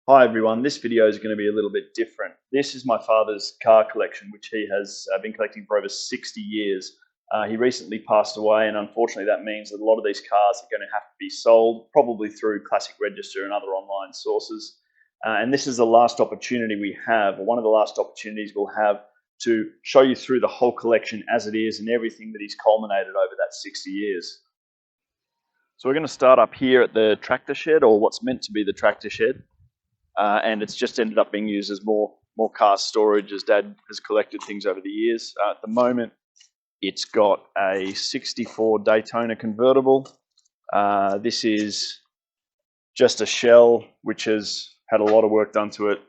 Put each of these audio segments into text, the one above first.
Hi everyone, this video is going to be a little bit different. This is my father's car collection, which he has been collecting for over 60 years. He recently passed away, and unfortunately that means that a lot of these cars are going to have to be sold, probably through Classic Register and other online sources. And this is the last opportunity we have, or one of the last opportunities we'll have, to show you through the whole collection as it is and everything that he's culminated over that 60 years. So we're going to start up here at the tractor shed, or what's meant to be the tractor shed. And it's just ended up being used as more car storage as Dad has collected things over the years. At the moment, it's got a 64 Daytona convertible. This is just a shell which has had a lot of work done to it.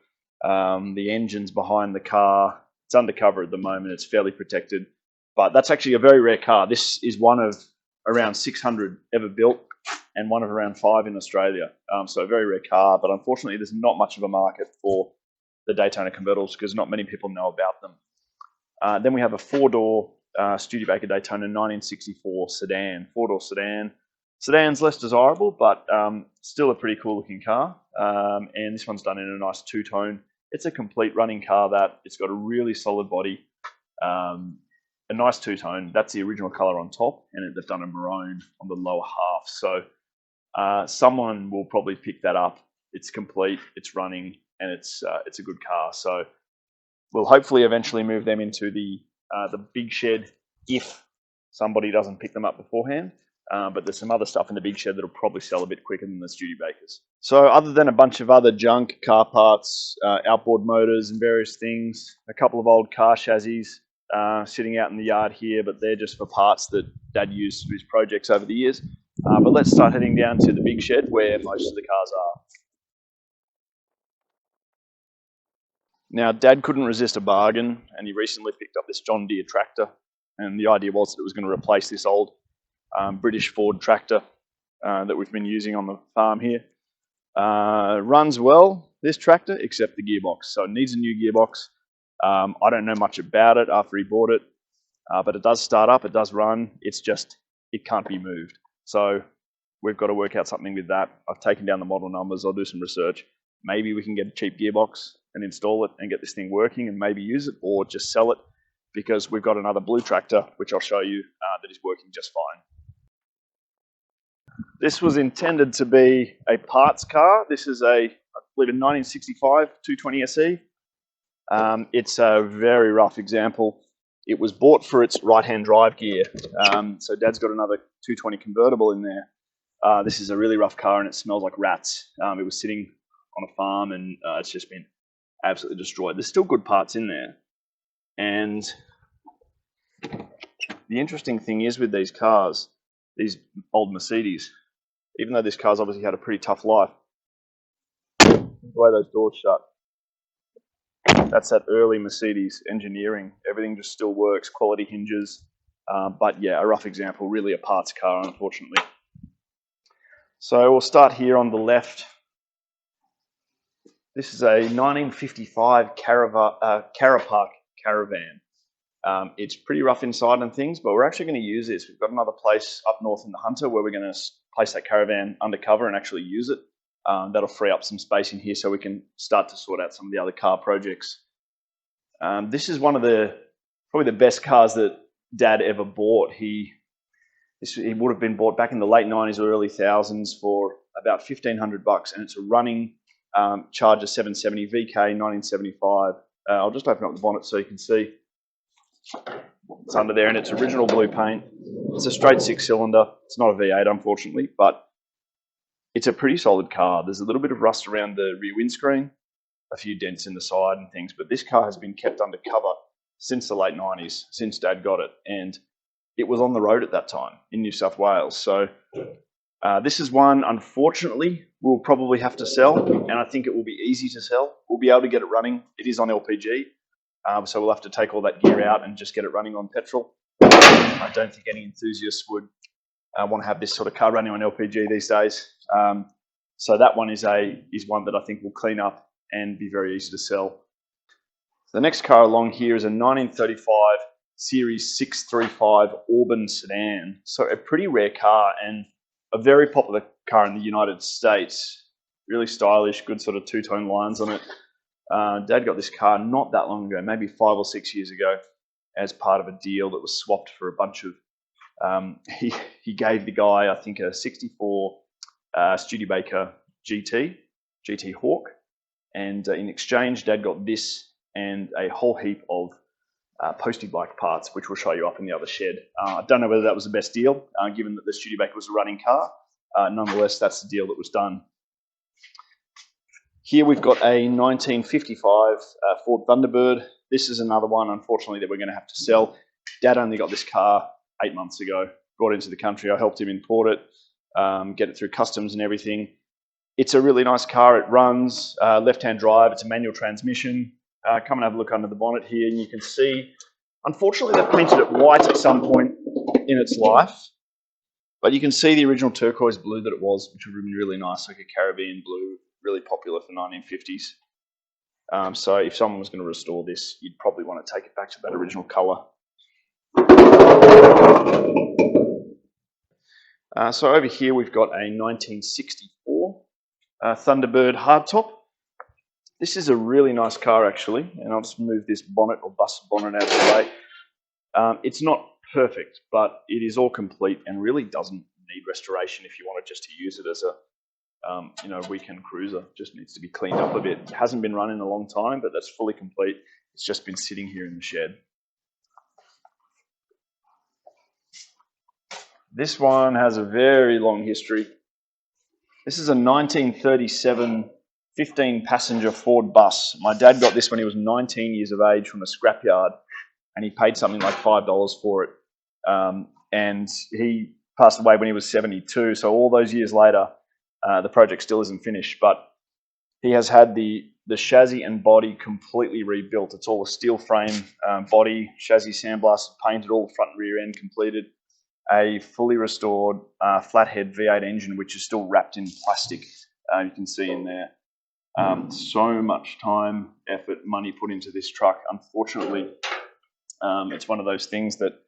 The engine's behind the car. It's undercover at the moment. It's fairly protected. But that's actually a very rare car. This is one of around 600 ever built, and one of around 5 in Australia. So a very rare car, but unfortunately there's not much of a market for the Daytona convertibles because not many people know about them. Then we have a 4-door Studebaker Daytona 1964 sedan, 4-door sedan. Sedan's less desirable, but still a pretty cool looking car. And this one's done in a nice two-tone. It's a complete running car that it's got a really solid body. A nice two-tone. That's the original color on top, and they've done a maroon on the lower half. So someone will probably pick that up. It's complete, it's running, and it's a good car. So we'll hopefully eventually move them into the big shed if somebody doesn't pick them up beforehand. But there's some other stuff in the big shed that'll probably sell a bit quicker than the Studebakers. So other than a bunch of other junk, car parts, outboard motors and various things, a couple of old car chassis sitting out in the yard here, but they're just for parts that Dad used for his projects over the years. But let's start heading down to the big shed where most of the cars are. Now, Dad couldn't resist a bargain, and he recently picked up this John Deere tractor, and the idea was that it was going to replace this old British Ford tractor that we've been using on the farm here. Runs well, this tractor, except the gearbox. So it needs a new gearbox. I don't know much about it after he bought it, but it does start up, it does run. It's just, it can't be moved. So we've got to work out something with that. I've taken down the model numbers. I'll do some research. Maybe we can get a cheap gearbox and install it and get this thing working and maybe use it, or just sell it, because we've got another blue tractor, which I'll show you, that is working just fine. This was intended to be a parts car. This is I believe, a 1965 220 SE. It's a very rough example. It was bought for its right-hand drive gear. So Dad's got another 220 convertible in there. This is a really rough car and it smells like rats. It was sitting on a farm and it's just been absolutely destroyed. There's still good parts in there. And the interesting thing is with these cars, these old Mercedes, even though this car's obviously had a pretty tough life, the way those doors shut, that's that early Mercedes engineering. Everything just still works, quality hinges. But yeah, a rough example, really a parts car, unfortunately. So we'll start here on the left. This is a 1955 Carapark Caravan. It's pretty rough inside and things, but we're actually going to use this. We've got another place up north in the Hunter where we're going to place that caravan undercover and actually use it. That'll free up some space in here so we can start to sort out some of the other car projects. This is one of probably the best cars that Dad ever bought. He would have been bought back in the late 90s or early thousands for about $1,500, and it's a running Charger 770 VK 1975. I'll just open up the bonnet so you can see. It's under there, and it's original blue paint. It's a straight 6-cylinder. It's not a V8, unfortunately, but it's a pretty solid car. There's a little bit of rust around the rear windscreen, a few dents in the side and things, but this car has been kept under cover since the late 90s, since Dad got it, and it was on the road at that time in New South Wales. So this is one, unfortunately, we'll probably have to sell, and I think it will be easy to sell. We'll be able to get it running. It is on LPG, so we'll have to take all that gear out and just get it running on petrol. I don't think any enthusiasts would want to have this sort of car running on LPG these days. So that one is one that I think will clean up and be very easy to sell. The next car along here is a 1935 Series 635 Auburn sedan. So a pretty rare car and a very popular car in the United States. really stylish, good sort of two-tone lines on it. Dad got this car not that long ago, maybe 5 or 6 years ago, as part of a deal that was swapped for a bunch of. He gave the guy, I think, a '64 Studebaker GT Hawk, and in exchange, Dad got this and a whole heap of Postie bike parts, which we'll show you up in the other shed. I don't know whether that was the best deal, given that the Studebaker was a running car. Nonetheless, that's the deal that was done. Here we've got a 1955 Ford Thunderbird. This is another one, unfortunately, that we're going to have to sell. Dad only got this car 8 months ago, brought it into the country. I helped him import it, get it through customs and everything. It's a really nice car. It runs left-hand drive. It's a manual transmission. Come and have a look under the bonnet here, and you can see, unfortunately, they've painted it white at some point in its life. But you can see the original turquoise blue that it was, which would have been really nice, like a Caribbean blue, really popular for 1950s. So if someone was going to restore this, you'd probably want to take it back to that original colour. So over here we've got a 1964 Thunderbird hardtop. This is a really nice car actually, and I'll just move this bonnet or bus bonnet out of the way. It's not perfect, but it is all complete and really doesn't need restoration if you wanted just to use it as a weekend cruiser. Just needs to be cleaned up a bit. It hasn't been run in a long time, but that's fully complete. It's just been sitting here in the shed. This one has a very long history. This is a 1937 15-passenger Ford bus. My dad got this when he was 19 years of age from a scrapyard, and he paid something like $5 for it. And he passed away when he was 72, so all those years later, the project still isn't finished, but he has had the chassis and body completely rebuilt. It's all a steel frame body, chassis sandblasted, painted, all the front and rear end completed. A fully restored flathead V8 engine, which is still wrapped in plastic. You can see in there. So much time, effort, money put into this truck. Unfortunately, it's one of those things that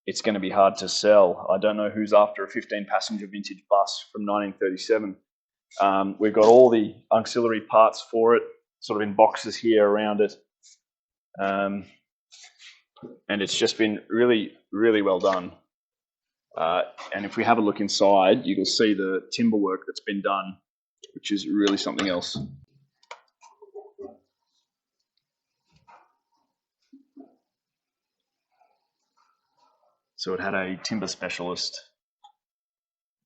it's going to be hard to sell. I don't know who's after a 15-passenger vintage bus from 1937. We've got all the auxiliary parts for it, sort of in boxes here around it. And it's just been really, really well done. And if we have a look inside, you can see the timber work that's been done, which is really something else. So it had a timber specialist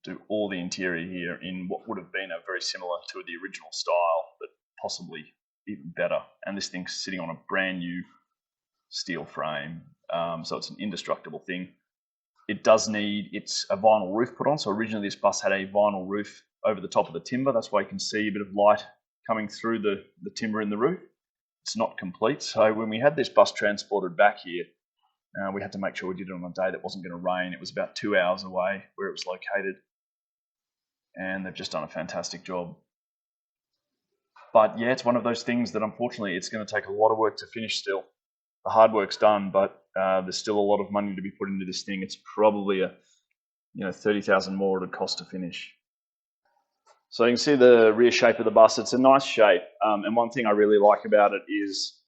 do all the interior here in what would have been a very similar to the original style, but possibly even better. And this thing's sitting on a brand new steel frame, so it's an indestructible thing. It does need a vinyl roof put on. So originally this bus had a vinyl roof over the top of the timber. That's why you can see a bit of light coming through the timber in the roof. It's not complete. So when we had this bus transported back here, we had to make sure we did it on a day that wasn't going to rain. It was about 2 hours away where it was located. And they've just done a fantastic job. But yeah, it's one of those things that unfortunately it's going to take a lot of work to finish still. The hard work's done, but there's still a lot of money to be put into this thing. It's probably a $30,000 more it would cost to finish. So you can see the rear shape of the bus. It's a nice shape, and one thing I really like about it is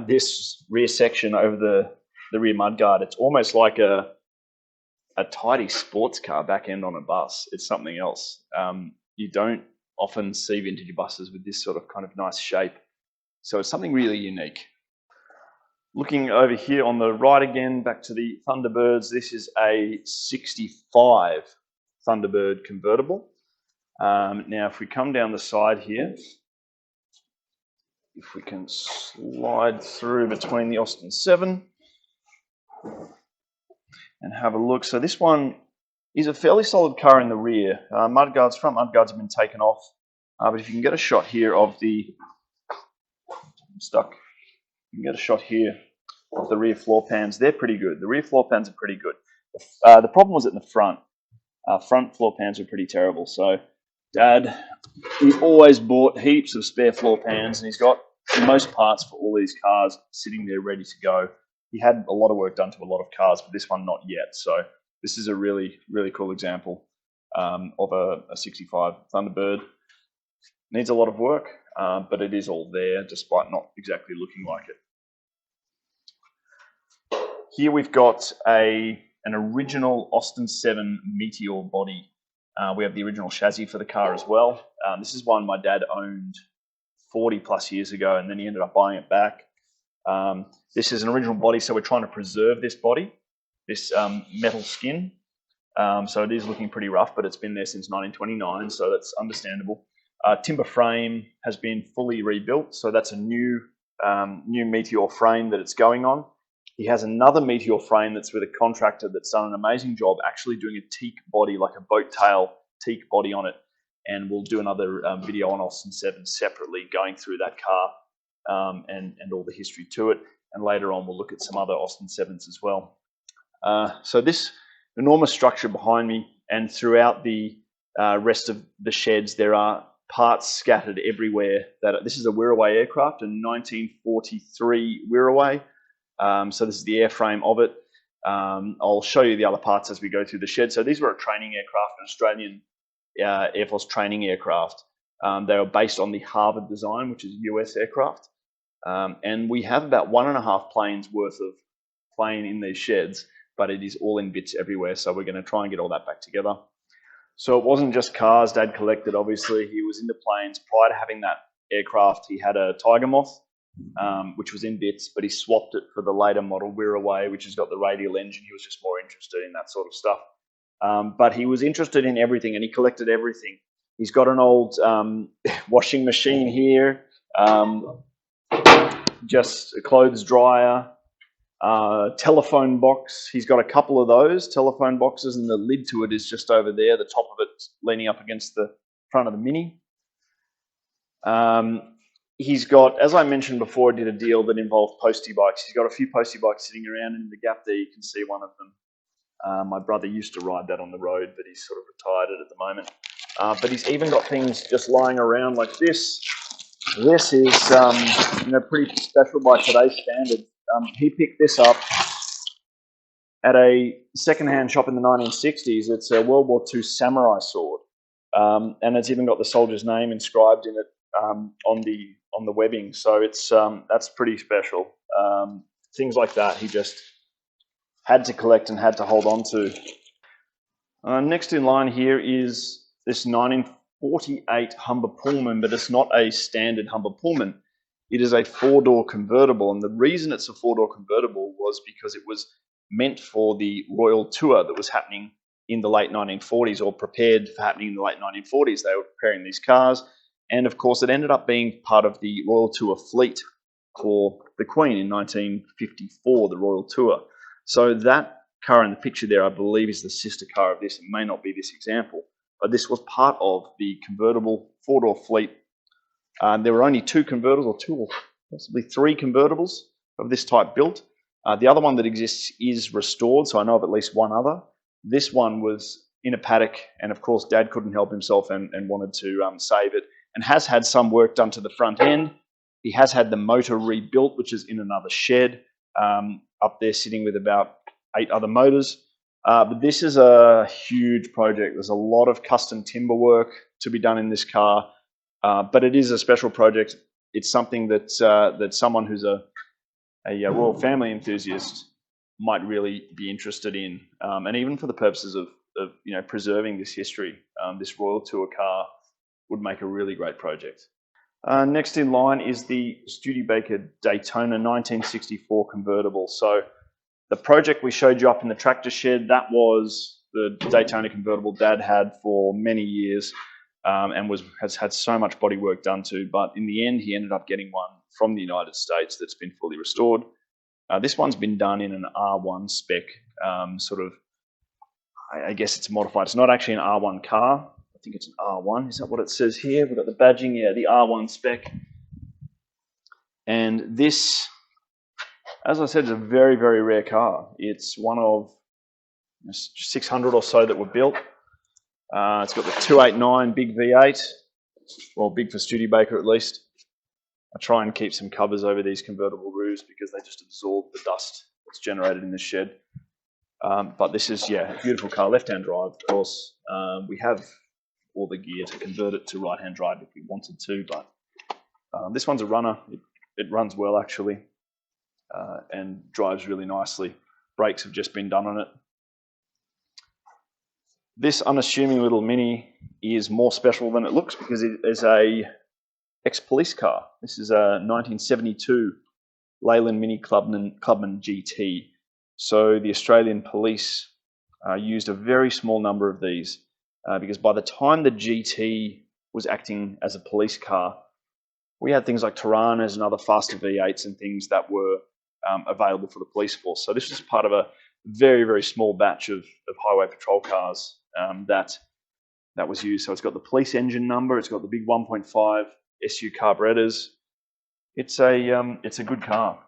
this rear section over the rear mudguard. It's almost like a tidy sports car back end on a bus. It's something else. You don't often see vintage buses with this sort of kind of nice shape, so it's something really unique. Looking over here on the right again, back to the Thunderbirds, this is a 65 Thunderbird convertible. Now, if we come down the side here, if we can slide through between the Austin 7 and have a look. So this one is a fairly solid car in the rear. Front mudguards have been taken off, but if you can get a shot here of the, you can get a shot here of the rear floor pans. They're pretty good. The rear floor pans are pretty good. The problem was at the front. Front floor pans were pretty terrible. So Dad, he always bought heaps of spare floor pans, and he's got most parts for all these cars sitting there ready to go. He had a lot of work done to a lot of cars, but this one not yet. So this is a really, really cool example of a 65 Thunderbird. Needs a lot of work, but it is all there despite not exactly looking like it. Here we've got an original Austin 7 Meteor Body. We have the original chassis for the car as well. This is one my dad owned 40 plus years ago, and then he ended up buying it back. This is an original body, so we're trying to preserve this body, this metal skin. So it is looking pretty rough, but it's been there since 1929, so that's understandable. Timber frame has been fully rebuilt, so that's a new Meteor frame that it's going on. He has another Meteor frame that's with a contractor that's done an amazing job actually doing a teak body, like a boat tail teak body on it. And we'll do another video on Austin 7 separately, going through that car and all the history to it. And later on, we'll look at some other Austin 7s as well. So this enormous structure behind me and throughout the rest of the sheds, there are parts scattered everywhere. This is a Wirraway aircraft, a 1943 Wirraway. So this is the airframe of it. I'll show you the other parts as we go through the shed. So these were a training aircraft, an Australian Air Force training aircraft. They were based on the Harvard design, which is US aircraft. And we have about 1.5 planes worth of plane in these sheds, but it is all in bits everywhere. So we're going to try and get all that back together. So it wasn't just cars Dad collected, obviously. He was into planes. Prior to having that aircraft, he had a Tiger Moth, which was in bits, but he swapped it for the later model Wirraway, which has got the radial engine. He was just more interested in that sort of stuff. But he was interested in everything, and he collected everything. He's got an old washing machine here, just a clothes dryer, telephone box. He's got a couple of those telephone boxes, and the lid to it is just over there. The top of it's leaning up against the front of the Mini. He's got, as I mentioned before, I did a deal that involved Postie bikes. He's got a few Postie bikes sitting around, and in the gap there you can see one of them. My brother used to ride that on the road, but he's sort of retired it at the moment. But he's even got things just lying around like this. This is pretty special by today's standards. He picked this up at a second-hand shop in the 1960s. It's a World War II samurai sword, and it's even got the soldier's name inscribed in it on the webbing. So it's that's pretty special. Things like that he just had to collect and had to hold on to. Next in line here is this 1948 Humber Pullman, but it's not a standard Humber Pullman. It is a 4-door convertible, and the reason it's a 4-door convertible was because it was meant for the Royal Tour that was happening in the late 1940s, or prepared for happening in the late 1940s. They were preparing these cars, and of course it ended up being part of the Royal Tour fleet for the Queen in 1954, the Royal Tour. So that car in the picture there, I believe, is the sister car of this. It may not be this example, but this was part of the convertible 4-door fleet. There were only 2 convertibles, or 2 or possibly 3 convertibles of this type built. The other one that exists is restored, so I know of at least one other. This one was in a paddock, and of course Dad couldn't help himself and wanted to save it, and has had some work done to the front end. He has had the motor rebuilt, which is in another shed up there, sitting with about 8 other motors. But this is a huge project. There's a lot of custom timber work to be done in this car. But it is a special project. It's something that that someone who's a royal family enthusiast might really be interested in, and even for the purposes of preserving this history, this Royal Tour car would make a really great project. Next in line is the Studebaker Daytona 1964 convertible. So the project we showed you up in the tractor shed, that was the Daytona convertible Dad had for many years. And has had so much body work done to, but in the end he ended up getting one from the United States that's been fully restored. This one's been done in an R1 spec, I guess it's modified. It's not actually an R1 car. I think it's an R1. Is that what it says here? We've got the badging, yeah, the R1 spec. And this, as I said, is a very, very rare car. It's one of 600 or so that were built. It's got the 289 big V8, well, big for Studebaker at least. I try and keep some covers over these convertible roofs because they just absorb the dust that's generated in the shed. But this is, yeah, a beautiful car, left-hand drive, of course. We have all the gear to convert it to right-hand drive if we wanted to. But this one's a runner. It runs well, actually, and drives really nicely. Brakes have just been done on it. This unassuming little Mini is more special than it looks because it is a ex-police car. This is a 1972 Leyland Mini Clubman GT. So the Australian police used a very small number of these because by the time the GT was acting as a police car, we had things like Tiranas and other faster V8s and things that were available for the police force. So this was part of a very, very small batch of highway patrol cars that was used. So it's got the police engine number, it's got the big 1.5 SU carburetors. It's a good car.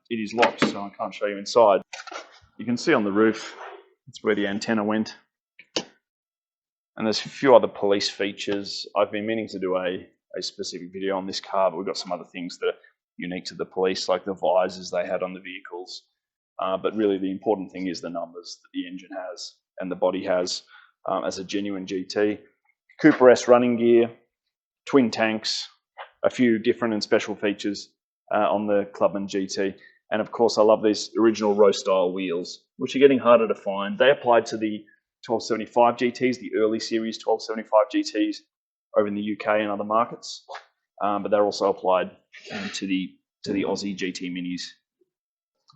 It is locked, so I can't show you inside. You can see on the roof, it's where the antenna went. And there's a few other police features. I've been meaning to do a specific video on this car, but we've got some other things that are unique to the police, like the visors they had on the vehicles. But really the important thing is the numbers that the engine has and the body has as a genuine GT. Cooper S running gear, twin tanks, a few different and special features on the Clubman GT. And of course, I love these original row style wheels, which are getting harder to find. They applied to the 1275 GTs, the early series 1275 GTs over in the UK and other markets. But they're also applied to the Aussie GT Minis.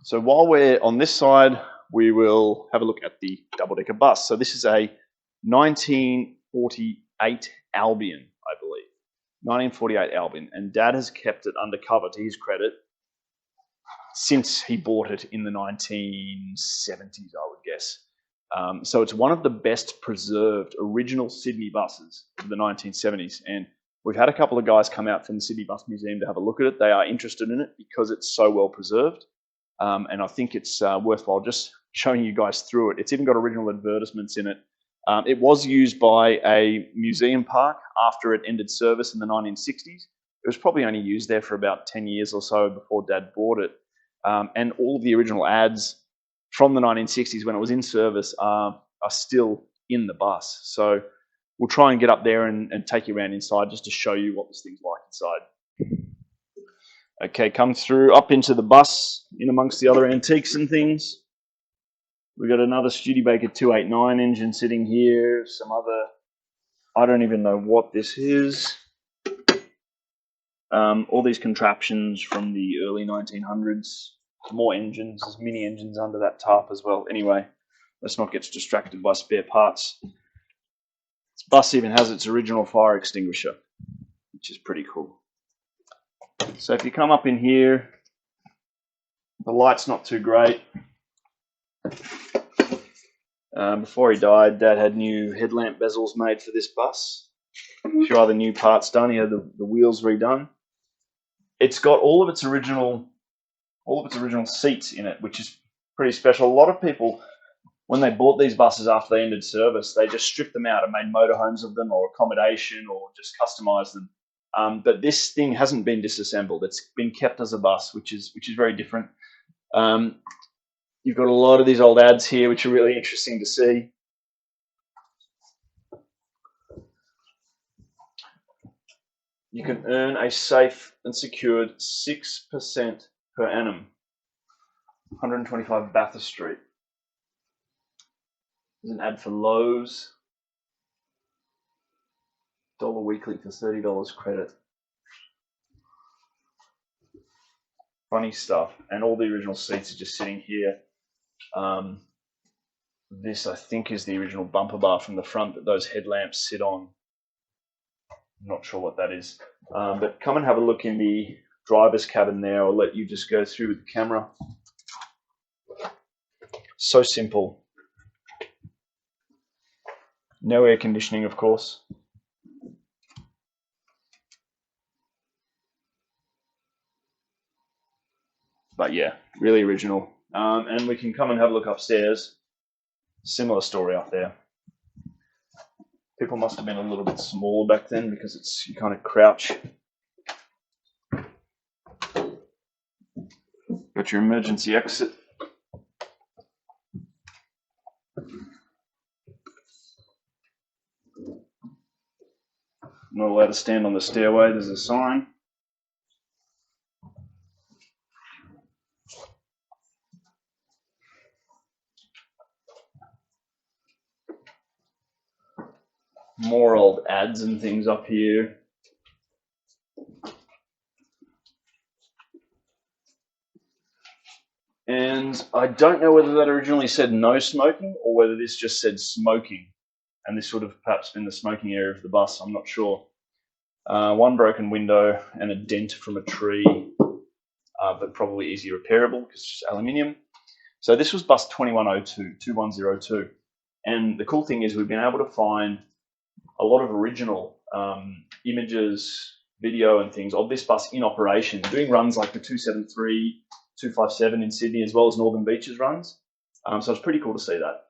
So while we're on this side, we will have a look at the double-decker bus. So this is a 1948 Albion, I believe. 1948 Albion, and Dad has kept it undercover, to his credit, since he bought it in the 1970s, I would guess. So it's one of the best preserved original Sydney buses of the 1970s, and we've had a couple of guys come out from the Sydney Bus Museum to have a look at it. They are interested in it because it's so well preserved, and I think it's worthwhile just showing you guys through it. It's even got original advertisements in it. It was used by a museum park after it ended service in the 1960s. It was probably only used there for about 10 years or so before Dad bought it. And all of the original ads from the 1960s when it was in service are still in the bus. So we'll try and get up there and take you around inside just to show you what this thing's like inside. Okay, come through up into the bus in amongst the other antiques and things. We've got another Studebaker 289 engine sitting here. Some other, I don't even know what this is. All these contraptions from the early 1900s. More engines. There's mini engines under that tarp as well. Anyway, let's not get distracted by spare parts. This bus even has its original fire extinguisher, which is pretty cool. So if you come up in here, the light's not too great. Before he died, Dad had new headlamp bezels made for this bus. A few other new parts done. He had the wheels redone. It's got all of its original seats in it, which is pretty special. A lot of people, when they bought these buses after they ended service, they just stripped them out and made motorhomes of them or accommodation or just customized them. But this thing hasn't been disassembled. It's been kept as a bus, which is very different. You've got a lot of these old ads here, which are really interesting to see. You can earn a safe and secured 6% per annum. 125 Bathurst Street. There's an ad for Lowe's. $1 weekly for $30 credit. Funny stuff. And all the original seats are just sitting here. This, I think, is the original bumper bar from the front that those headlamps sit on. I'm not sure what that is. But come and have a look in the driver's cabin there. I'll let you just go through with the camera. So simple. No air conditioning, of course. But yeah, really original. And we can come and have a look upstairs. Similar story up there. People must have been a little bit smaller back then because you kind of crouch. Got your emergency exit. not allowed to stand on the stairway. There's a sign. More old ads and things up here. And I don't know whether that originally said no smoking or whether this just said smoking. And this would have perhaps been the smoking area of the bus, I'm not sure. One broken window and a dent from a tree, but probably easy repairable because it's just aluminium. So this was bus 2102. And the cool thing is we've been able to find a lot of original images, video and things of this bus in operation, doing runs like the 273, 257 in Sydney, as well as Northern Beaches runs. So it's pretty cool to see that.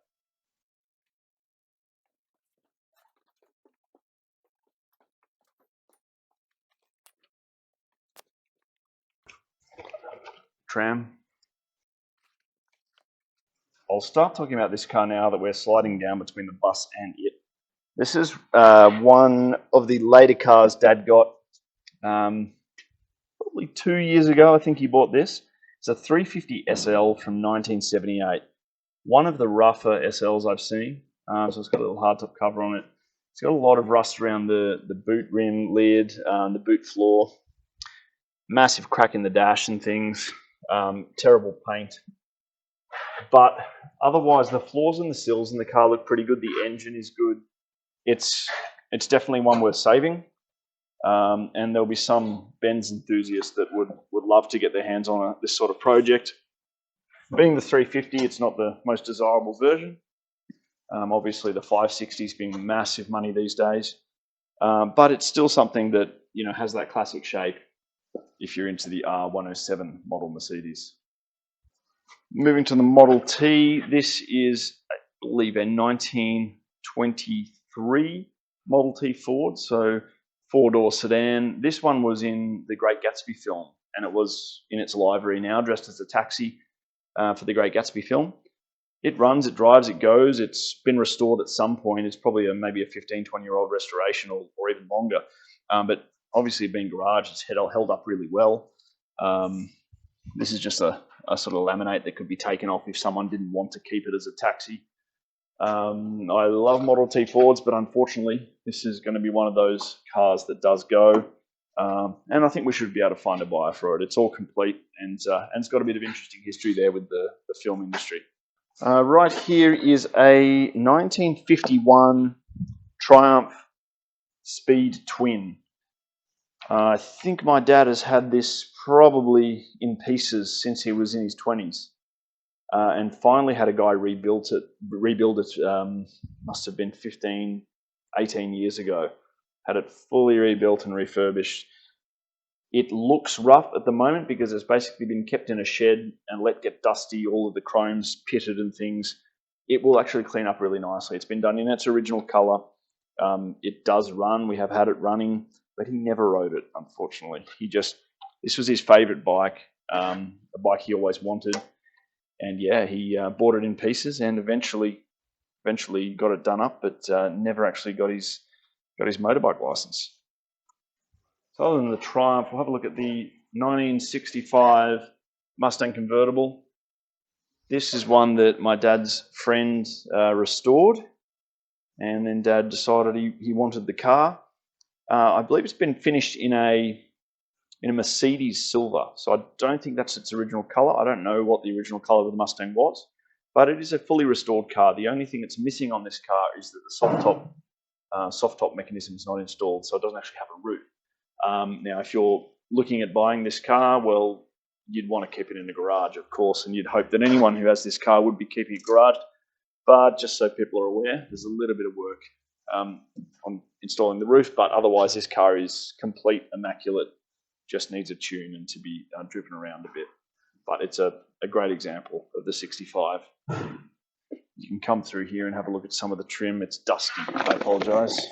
Tram. I'll start talking about this car now that we're sliding down between the bus and it. This is one of the later cars Dad got probably 2 years ago. I think he bought this. It's a 350 SL from 1978. One of the rougher SLs I've seen. So it's got a little hardtop cover on it. It's got a lot of rust around the boot rim lid, the boot floor. Massive crack in the dash and things. Terrible paint. But otherwise, the floors and the sills in the car look pretty good. The engine is good. It's definitely one worth saving. And there'll be some Benz enthusiasts that would love to get their hands on this sort of project. Being the 350, it's not the most desirable version. Obviously, the 560's being massive money these days. But it's still something that, you know, has that classic shape if you're into the R107 model Mercedes. Moving to the Model T, this is, I believe, a 1923 Model T Ford, so four-door sedan. This one was in the Great Gatsby film, and it was in its livery now, dressed as a taxi for the Great Gatsby film. It runs, it drives, it goes. It's been restored at some point. It's probably maybe a 15, 20-year-old restoration or even longer. But obviously being garage, it's held up really well. This is just a sort of laminate that could be taken off if someone didn't want to keep it as a taxi. I love Model T Fords, but unfortunately, this is going to be one of those cars that does go. And I think we should be able to find a buyer for it. It's all complete, and it's got a bit of interesting history there with the film industry. Right here is a 1951 Triumph Speed Twin. I think my dad has had this probably in pieces since he was in his 20s. And finally had a guy rebuild it, must have been 15, 18 years ago. Had it fully rebuilt and refurbished. It looks rough at the moment because it's basically been kept in a shed and let get dusty, all of the chrome's pitted and things. It will actually clean up really nicely. It's been done in its original colour. It does run. We have had it running, but he never rode it, unfortunately. This was his favourite bike, a bike he always wanted. And yeah, he bought it in pieces and eventually got it done up, but never actually got his motorbike license. So other than the Triumph, we'll have a look at the 1965 Mustang Convertible. This is one that my dad's friend restored, and then Dad decided he wanted the car. I believe it's been finished in a Mercedes silver, so I don't think that's its original colour. I don't know what the original colour of the Mustang was, but it is a fully restored car. The only thing that's missing on this car is that the soft top mechanism is not installed, so it doesn't actually have a roof. Now, if you're looking at buying this car, well, you'd want to keep it in the garage, of course, and you'd hope that anyone who has this car would be keeping it garaged. But just so people are aware, there's a little bit of work on installing the roof, but otherwise this car is complete, immaculate, just needs a tune and to be driven around a bit. But it's a great example of the 65. You can come through here and have a look at some of the trim. It's dusty, I apologise.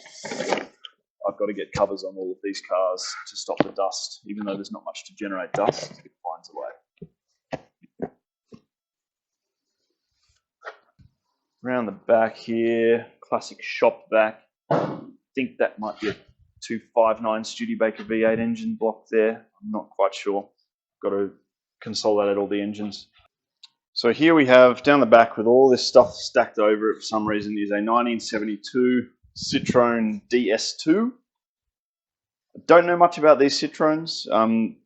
I've got to get covers on all of these cars to stop the dust. Even though there's not much to generate dust, it finds a way. Around the back here, classic shop vac. I think that might be a 259 Studebaker V8 engine block there. I'm not quite sure. Got to consolidate all the engines. So here we have down the back with all this stuff stacked over it for some reason is a 1972 Citroen DS2. I don't know much about these Citroens.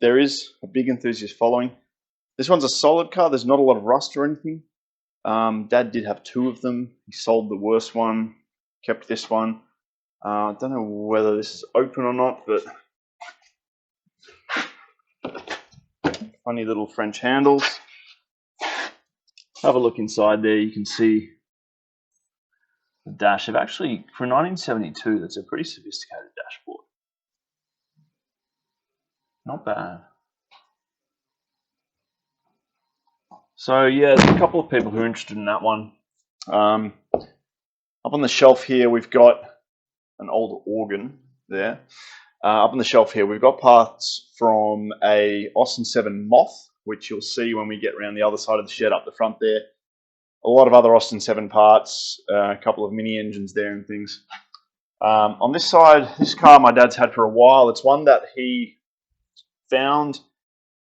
There is a big enthusiast following. This one's a solid car. There's not a lot of rust or anything. Dad did have two of them. He sold the worst one, kept this one. I don't know whether this is open or not, but funny little French handles. Have a look inside there. You can see the dash. They've actually, for 1972, that's a pretty sophisticated dashboard. Not bad. So yeah, there's a couple of people who are interested in that one. Up on the shelf here, we've got an old organ there. Up on the shelf here, we've got parts from a Austin 7 Moth, which you'll see when we get around the other side of the shed up the front there. A lot of other Austin 7 parts, a couple of mini engines there and things. On this side, this car my dad's had for a while. It's one that he found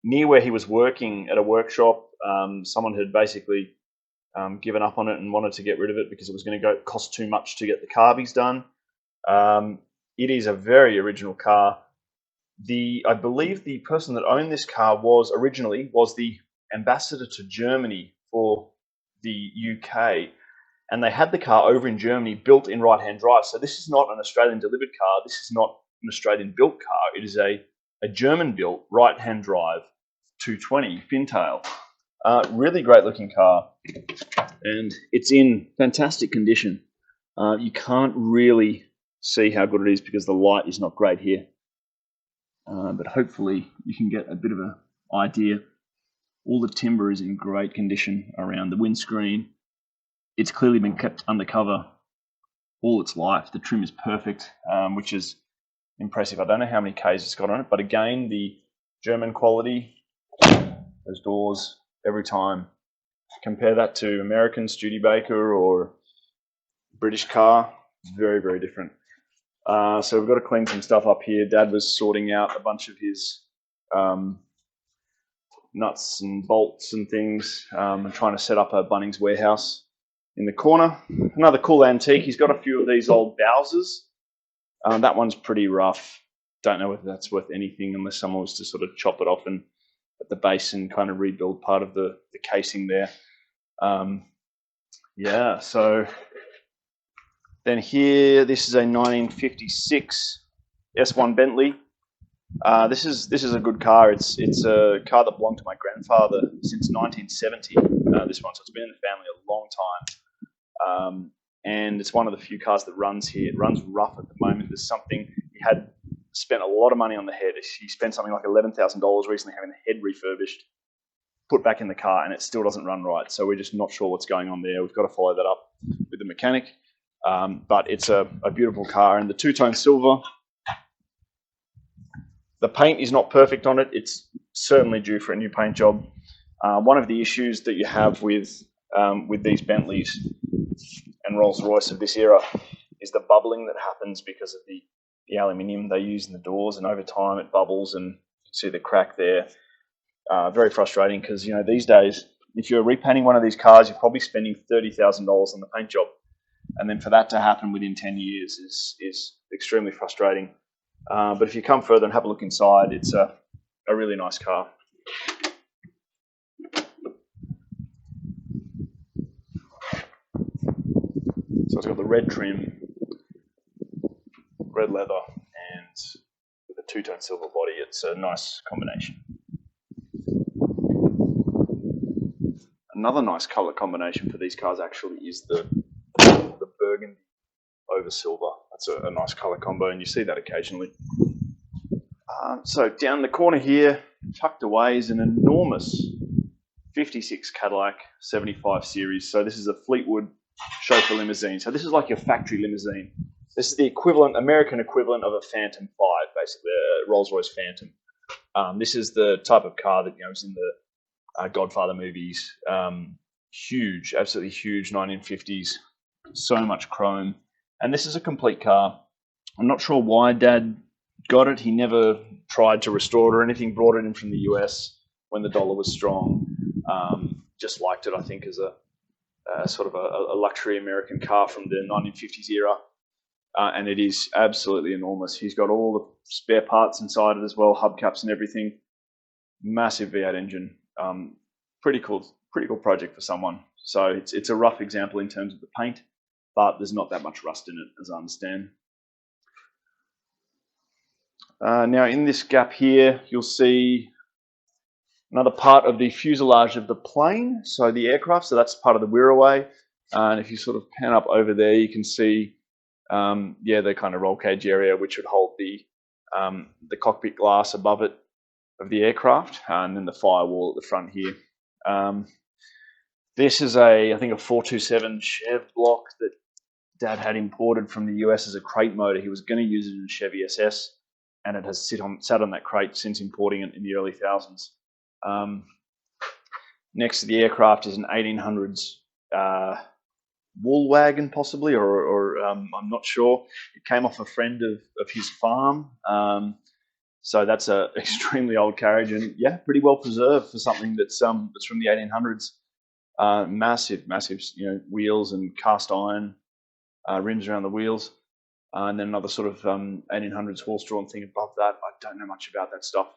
near where he was working at a workshop. Someone had basically given up on it and wanted to get rid of it because it was going to cost too much to get the carbies done. It is a very original car. I believe the person that owned this car was the ambassador to Germany for the UK, and they had the car over in Germany built in right-hand drive. So this is not an Australian delivered car. This is not an Australian built car. It is a German built right-hand drive 220 Fintail. Really great looking car, and it's in fantastic condition. You can't really see how good it is because the light is not great here, but hopefully you can get a bit of an idea. All the timber is in great condition around the windscreen. It's clearly been kept undercover all its life. The trim is perfect, which is impressive. I don't know how many Ks it's got on it, but again, the German quality, those doors, every time. Compare that to American Studebaker or British car, it's very, very different. So we've got to clean some stuff up here. Dad was sorting out a bunch of his nuts and bolts and things, and trying to set up a Bunnings warehouse in the corner. Another cool antique. He's got a few of these old Bowsers. That one's pretty rough. Don't know whether that's worth anything unless someone was to sort of chop it off and at the base and kind of rebuild part of the casing there. Yeah, so then here, this is a 1956 S1 Bentley. This is a good car. It's a car that belonged to my grandfather since 1970. This one, so it's been in the family a long time. And it's one of the few cars that runs here. It runs rough at the moment. There's something, he had spent a lot of money on the head. He spent something like $11,000 recently having the head refurbished, put back in the car, and it still doesn't run right. So we're just not sure what's going on there. We've got to follow that up with the mechanic. But it's a beautiful car, and the two-tone silver. The paint is not perfect on it. It's certainly due for a new paint job. One of the issues that you have with these Bentleys and Rolls-Royce of this era is the bubbling that happens because of the aluminium they use in the doors, and over time it bubbles, and you see the crack there. Very frustrating because, you know, these days, if you're repainting one of these cars, you're probably spending $30,000 on the paint job. And then for that to happen within 10 years is extremely frustrating. But if you come further and have a look inside, it's a really nice car. So it's got the red trim, red leather, and with a two-tone silver body. It's a nice combination. Another nice colour combination for these cars actually is the burgundy over silver. That's a nice colour combo, and you see that occasionally. So down the corner here, tucked away, is an enormous 56 Cadillac 75 Series. So this is a Fleetwood chauffeur limousine. So this is like your factory limousine. This is the equivalent, American equivalent of a Phantom 5, basically a Rolls-Royce Phantom. This is the type of car that, you know, was in the Godfather movies. Huge, absolutely huge 1950s. So much chrome. And this is a complete car. I'm not sure why Dad got it. He never tried to restore it or anything. Brought it in from the US when the dollar was strong. Just liked it, I think, as a sort of a luxury American car from the 1950s era. And it is absolutely enormous. He's got all the spare parts inside it as well, hubcaps and everything. Massive V8 engine. Pretty cool project for someone. So it's a rough example in terms of the paint, but there's not that much rust in it, as I understand. Now in this gap here, you'll see another part of the fuselage of the plane, so the aircraft, so that's part of the Wirraway. And if you sort of pan up over there, you can see, the kind of roll cage area, which would hold the cockpit glass above it of the aircraft, and then the firewall at the front here. This is I think a 427 Chev block that Dad had imported from the US as a crate motor. He was going to use it in a Chevy SS, and it has sat on that crate since importing it in the early thousands. Next to the aircraft is an 1800s Wool Wagon, possibly, or I'm not sure. It came off a friend of his farm, so that's a extremely old carriage, and yeah, pretty well preserved for something that's from the 1800s. Massive, wheels and cast iron rims around the wheels, and then another sort of 1800s horse-drawn thing above that. I don't know much about that stuff.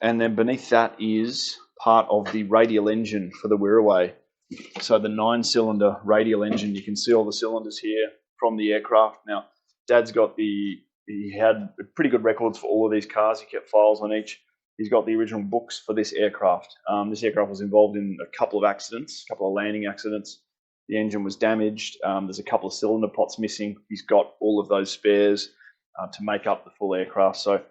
And then beneath that is part of the radial engine for the Wirraway. So the 9-cylinder radial engine, you can see all the cylinders here from the aircraft. Now, Dad's got he had pretty good records for all of these cars. He kept files on each. He's got the original books for this aircraft. This aircraft was involved in a couple of accidents, a couple of landing accidents. The engine was damaged. There's a couple of cylinder pots missing. He's got all of those spares to make up the full aircraft. So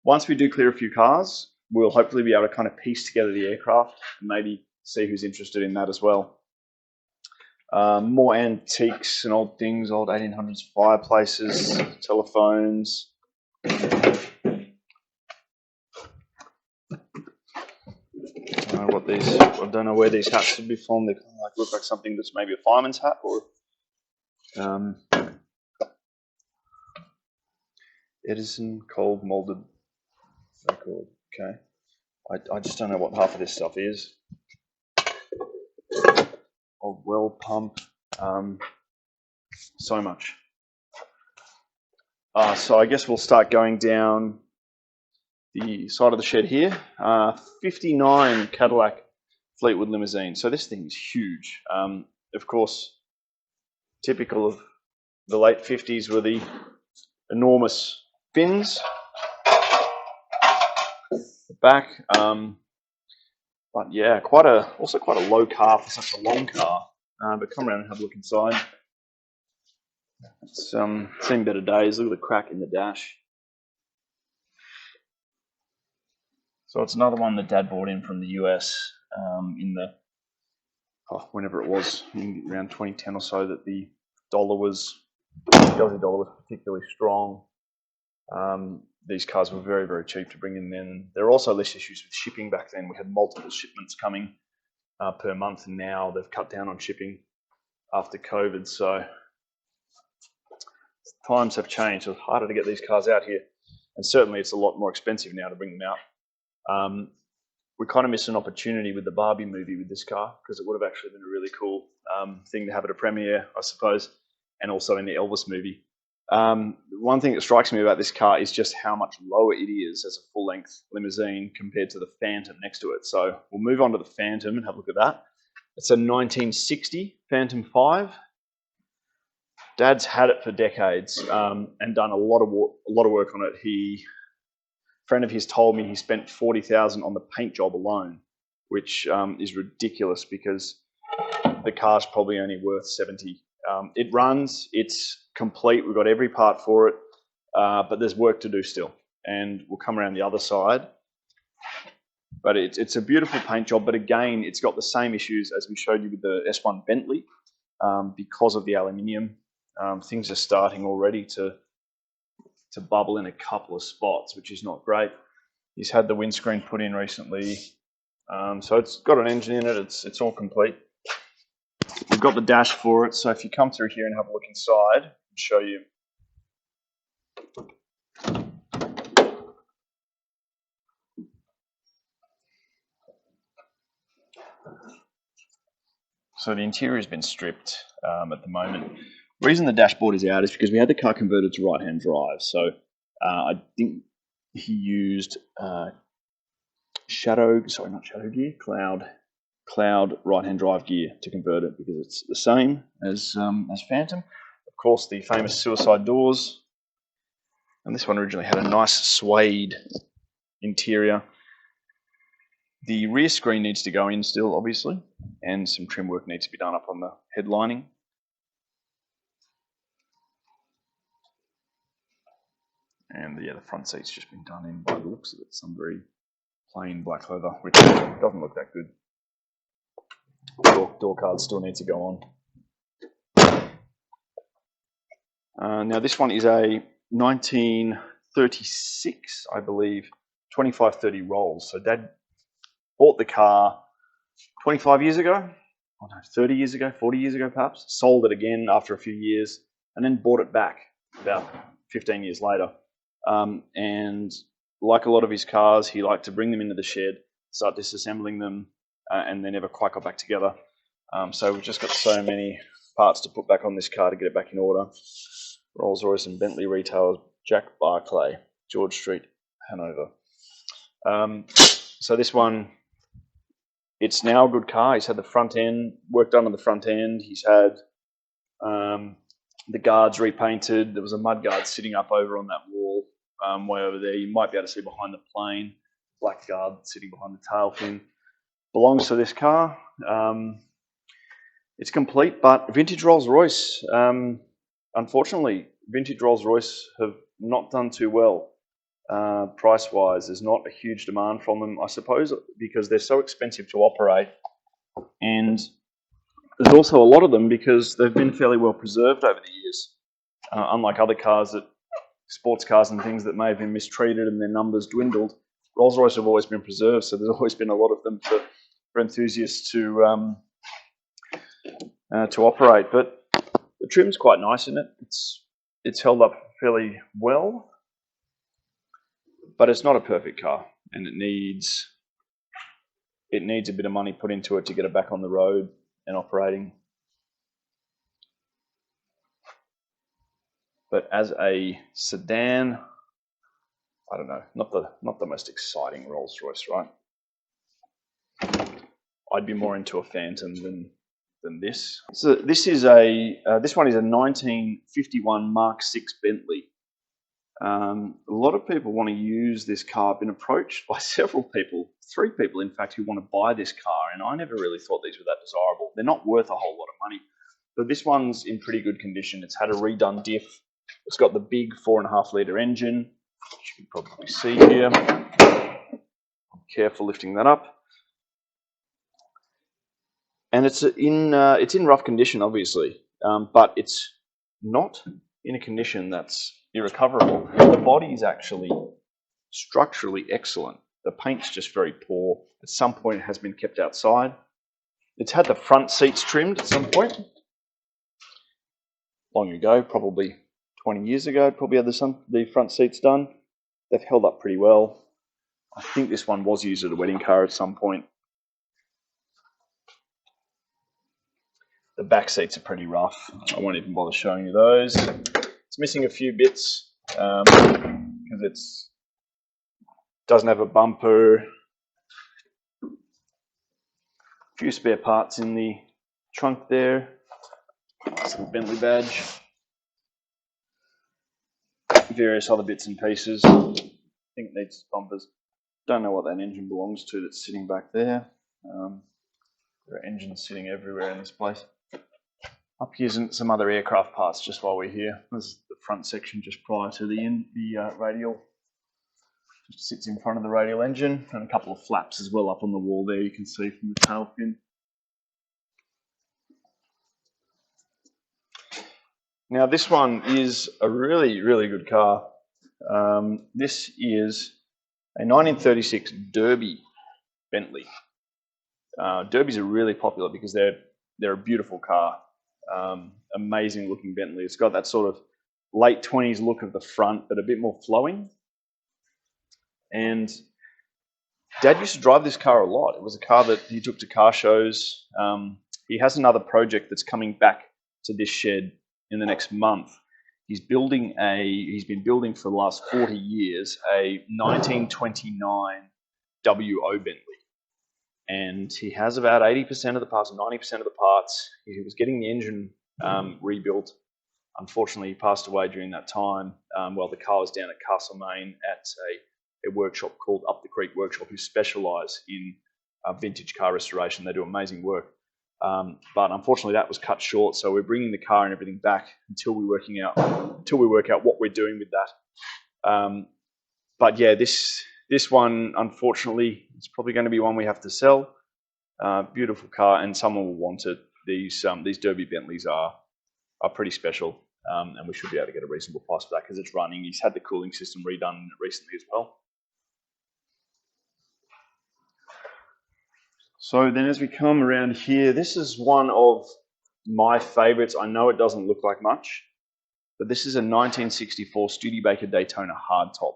once we do clear a few cars, we'll hopefully be able to kind of piece together the aircraft and maybe see who's interested in that as well. More antiques and old things, old 1800s fireplaces, telephones. I don't know where these hats should be from. They kind of look like something that's maybe a fireman's hat, or Edison cold molded record. Okay, I just don't know what half of this stuff is. Old well pump, so much. So I guess we'll start going down the side of the shed here. 59 Cadillac Fleetwood limousine. So this thing is huge. Of course, typical of the late 50s were the enormous fins. The back, but yeah, also quite a low car for such a long car. But come around and have a look inside. It's seen better days. Look at the crack in the dash. So it's another one that Dad bought in from the US in the whenever it was, around 2010 or so, that the Aussie dollar was particularly strong. These cars were very, very cheap to bring in then. There were also less issues with shipping back then. We had multiple shipments coming per month, and now they've cut down on shipping after COVID. So times have changed. It's harder to get these cars out here, and certainly it's a lot more expensive now to bring them out. We kind of missed an opportunity with the Barbie movie with this car, because it would have actually been a really cool thing to have at a premiere, I suppose, and also in the Elvis movie. One thing that strikes me about this car is just how much lower it is as a full-length limousine compared to the Phantom next to it. So we'll move on to the Phantom and have a look at that. It's a 1960 Phantom 5. Dad's had it for decades and done a lot of work on it. A friend of his told me he spent $40,000 on the paint job alone, which is ridiculous because the car's probably only worth $70,000. It runs, it's complete, we've got every part for it, but there's work to do still, and we'll come around the other side. But it's a beautiful paint job, but again, it's got the same issues as we showed you with the S1 Bentley. Because of the aluminium, things are starting already to bubble in a couple of spots, which is not great. He's had the windscreen put in recently, so it's got an engine in it, it's all complete. We've got the dash for it, so if you come through here and have a look inside, I'll show you So the interior has been stripped at the moment. The reason the dashboard is out is because we had the car converted to right-hand drive. So I think he used cloud right-hand drive gear to convert it, because it's the same as Phantom. Of course, the famous suicide doors, and this one originally had a nice suede interior. The rear screen needs to go in still, obviously, and some trim work needs to be done up on the headlining. And yeah, the front seat's just been done in by the looks of it. Some very plain black leather, which doesn't look that good. Door cards still need to go on. Now this one is a 1936, I believe, 2530 Rolls. So Dad bought the car 25 years ago, 30 years ago, 40 years ago perhaps, sold it again after a few years, and then bought it back about 15 years later. And like a lot of his cars, he liked to bring them into the shed, start disassembling them, and they never quite got back together. So we've just got so many parts to put back on this car to get it back in order. Rolls-Royce and Bentley retailers, Jack Barclay, George Street, Hanover. So this one, it's now a good car. He's had the front end, work done on the front end. He's had the guards repainted. There was a mud guard sitting up over on that wall way over there. You might be able to see behind the plane, black guard sitting behind the tail fin. Belongs to this car. It's complete, but vintage Rolls-Royce, unfortunately, vintage Rolls-Royce have not done too well price-wise. There's not a huge demand from them, I suppose, because they're so expensive to operate. And there's also a lot of them because they've been fairly well preserved over the years, unlike other cars, sports cars and things that may have been mistreated and their numbers dwindled. Rolls-Royce have always been preserved, so there's always been a lot of them for enthusiasts to operate. But the trim's quite nice in it. It's held up fairly well, but it's not a perfect car, and it needs a bit of money put into it to get it back on the road and operating. But as a sedan, I don't know, not the most exciting Rolls-Royce, right? I'd be more into a Phantom than this. So this is this one is a 1951 Mark VI Bentley. A lot of people want to use this car. I've been approached by several people, 3 people in fact, who want to buy this car, and I never really thought these were that desirable. They're not worth a whole lot of money, but this one's in pretty good condition. It's had a redone diff. It's got the big 4.5 litre engine, which you can probably see here. I'm careful lifting that up. And it's in rough condition, obviously, but it's not in a condition that's irrecoverable. The body is actually structurally excellent. The paint's just very poor. At some point, it has been kept outside. It's had the front seats trimmed at some point. Long ago, probably 20 years ago, probably had the front seats done. They've held up pretty well. I think this one was used as a wedding car at some point. The back seats are pretty rough. I won't even bother showing you those. It's missing a few bits because it doesn't have a bumper. A few spare parts in the trunk there. Some Bentley badge. Various other bits and pieces. I think it needs bumpers. Don't know what that engine belongs to that's sitting back there. There are engines sitting everywhere in this place. Up here's some other aircraft parts just while we're here. This is the front section just prior to the radial. Just sits in front of the radial engine, and a couple of flaps as well up on the wall there you can see from the tail fin. Now this one is a really, really good car. This is a 1936 Derby Bentley. Derbys are really popular because they're a beautiful car. Amazing looking Bentley. It's got that sort of late 20s look of the front, but a bit more flowing. And Dad used to drive this car a lot. It was a car that he took to car shows. He has another project that's coming back to this shed in the next month. He's been building for the last 40 years a 1929 WO Bentley. And he has about 80% of the parts, 90% of the parts. He was getting the engine rebuilt. Unfortunately, he passed away during that time while the car was down at Castlemaine at a workshop called Up the Creek Workshop, who specialise in vintage car restoration. They do amazing work. But unfortunately, that was cut short. So we're bringing the car and everything back until we work out what we're doing with that. But yeah, this one, unfortunately, it's probably going to be one we have to sell. Beautiful car, and someone will want it. These Derby Bentleys are pretty special, and we should be able to get a reasonable price for that because it's running. He's had the cooling system redone recently as well. So then as we come around here, this is one of my favourites. I know it doesn't look like much, but this is a 1964 Studebaker Daytona hardtop.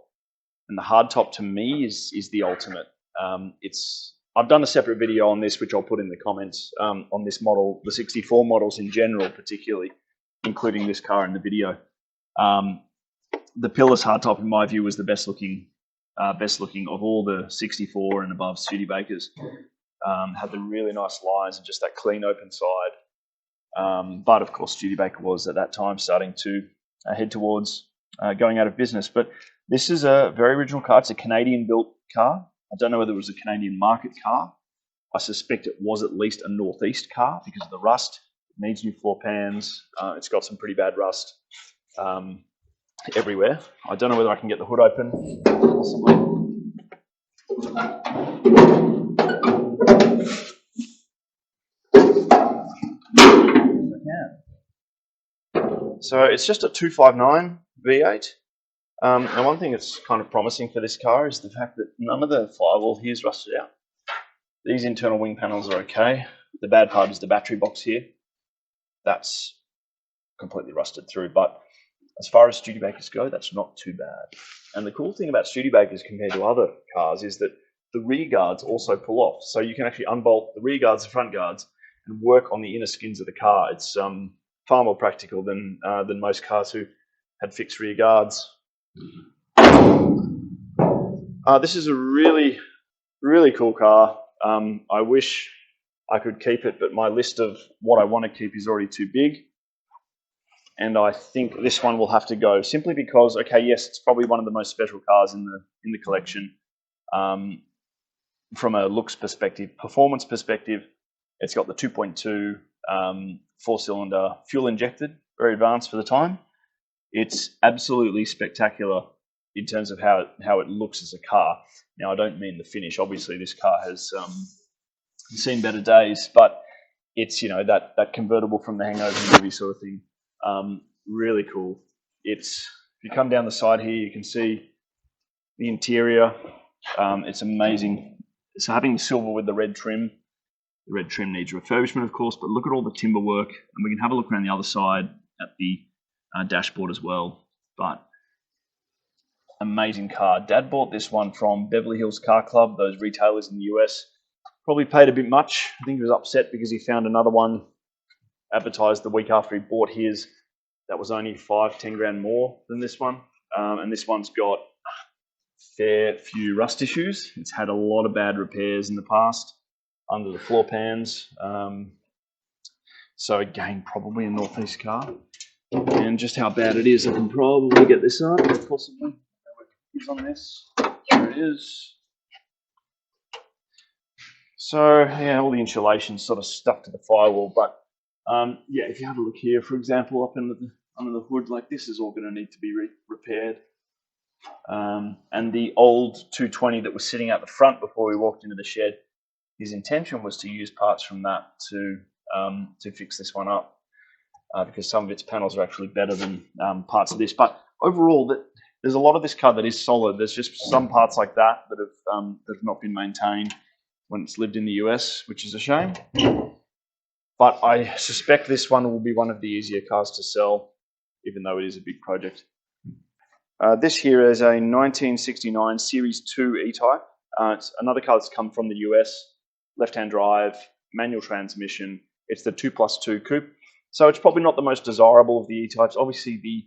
And the hardtop to me is the ultimate. I've done a separate video on this, which I'll put in the comments, on this model, the 64 models in general, particularly, including this car in the video. The Pillar's hardtop, in my view, was the best looking of all the 64 and above Studebakers. Had the really nice lines and just that clean open side. But of course, Studebaker was at that time starting to head towards going out of business. But this is a very original car. It's a Canadian-built car. I don't know whether it was a Canadian market car. I suspect it was at least a Northeast car because of the rust. It needs new floor pans. It's got some pretty bad rust everywhere. I don't know whether I can get the hood open, possibly. So it's just a 259 V8. And one thing that's kind of promising for this car is the fact that none of the firewall here is rusted out. These internal wing panels are okay. The bad part is the battery box here. That's completely rusted through. But as far as Studebakers go, that's not too bad. And the cool thing about Studebakers compared to other cars is that the rear guards also pull off. So you can actually unbolt the rear guards, the front guards, and work on the inner skins of the car. It's far more practical than most cars who had fixed rear guards. This is a really, really cool car. I wish I could keep it, but my list of what I want to keep is already too big. And I think this one will have to go simply because, okay, yes, it's probably one of the most special cars in the collection. From a looks perspective, performance perspective, it's got the 2.2 4-cylinder fuel injected, very advanced for the time. It's absolutely spectacular in terms of how it looks as a car. Now, I don't mean the finish. Obviously, this car has seen better days, but it's, you know, that convertible from the Hangover movie sort of thing. Really cool. If you come down the side here, you can see the interior. It's amazing. It's having the silver with the red trim. The red trim needs refurbishment, of course, but look at all the timber work, and we can have a look around the other side at the dashboard as well. But amazing car. Dad bought this one from Beverly Hills Car Club, those retailers in the US. Probably paid a bit much. I think he was upset because he found another one advertised the week after he bought his that was only 5-10 grand more than this one. And this one's got a fair few rust issues. It's had a lot of bad repairs in the past under the floor pans. So again, probably a Northeast car. And just how bad it is, I can probably get this up, possibly. On this, there it is. So yeah, all the insulation's sort of stuck to the firewall, but yeah, if you have a look here, for example, up under the hood, like this is all going to need to be repaired. And the old 220 that was sitting out the front before we walked into the shed, his intention was to use parts from that to fix this one up, because some of its panels are actually better than parts of this. But overall, there's a lot of this car that is solid. There's just some parts like that have not been maintained when it's lived in the US, which is a shame. But I suspect this one will be one of the easier cars to sell. even though it is a big project. This here is a 1969 Series 2 E-Type. It's another car that's come from the US, left-hand drive, manual transmission. It's the 2+2 coupe. So it's probably not the most desirable of the E-Types. Obviously, the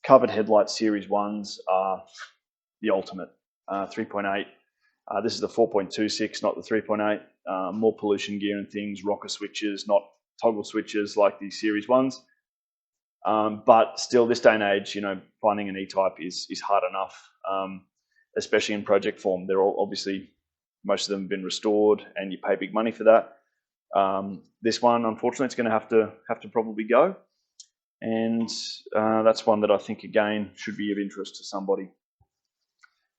covered headlight Series 1s are the ultimate. 3.8. This is the 4.26, not the 3.8. More pollution gear and things, rocker switches, not toggle switches like the Series 1s. But still, this day and age, you know, finding an E-Type is hard enough, especially in project form. They're all obviously, most of them have been restored, and you pay big money for that. This one, unfortunately, it's going to have to probably go, and that's one that I think again should be of interest to somebody.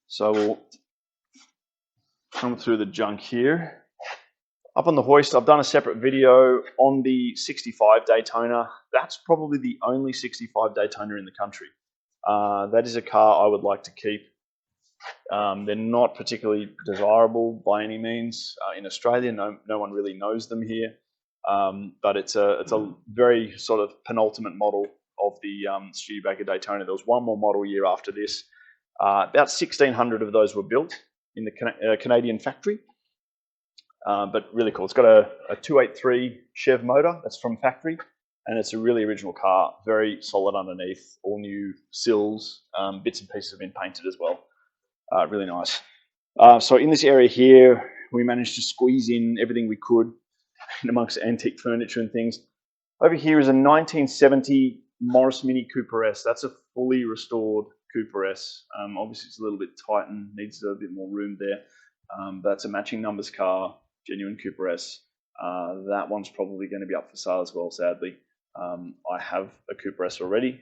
So we'll come through the junk here. Up on the hoist, I've done a separate video on the 65 Daytona. That's probably the only 65 Daytona in the country. That is a car I would like to keep. They're not particularly desirable by any means in Australia. No one really knows them here. But it's a very sort of penultimate model of the Studebaker Daytona. There was one more model year after this. About 1,600 of those were built in the Canadian factory. But really cool. It's got a 283 Chev motor. That's from factory. And it's a really original car. Very solid underneath. All new sills. Bits and pieces have been painted as well. Really nice. So in this area here, we managed to squeeze in everything we could in amongst antique furniture and things. Over here is a 1970 Morris Mini Cooper S. That's a fully restored Cooper S. Obviously, it's a little bit tight and needs a bit more room there. But that's a matching numbers car. Genuine Cooper S. That one's probably going to be up for sale as well, sadly. I have a Cooper S already.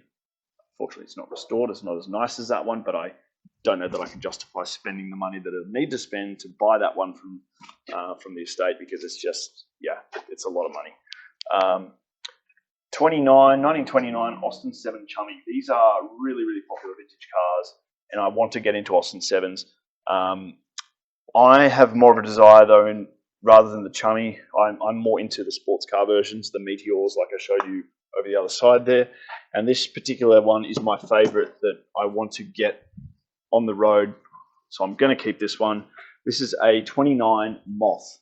Fortunately, it's not restored. It's not as nice as that one, but I don't know that I can justify spending the money that I need to spend to buy that one from the estate, because it's just, yeah, it's a lot of money. 1929 Austin 7 Chummy. These are really, really popular vintage cars, and I want to get into Austin 7s. I have more of a desire, though, rather than the Chummy, I'm more into the sports car versions, the Meteors, like I showed you over the other side there. And this particular one is my favorite that I want to get on the road. So I'm going to keep this one. This is a 29 Moth.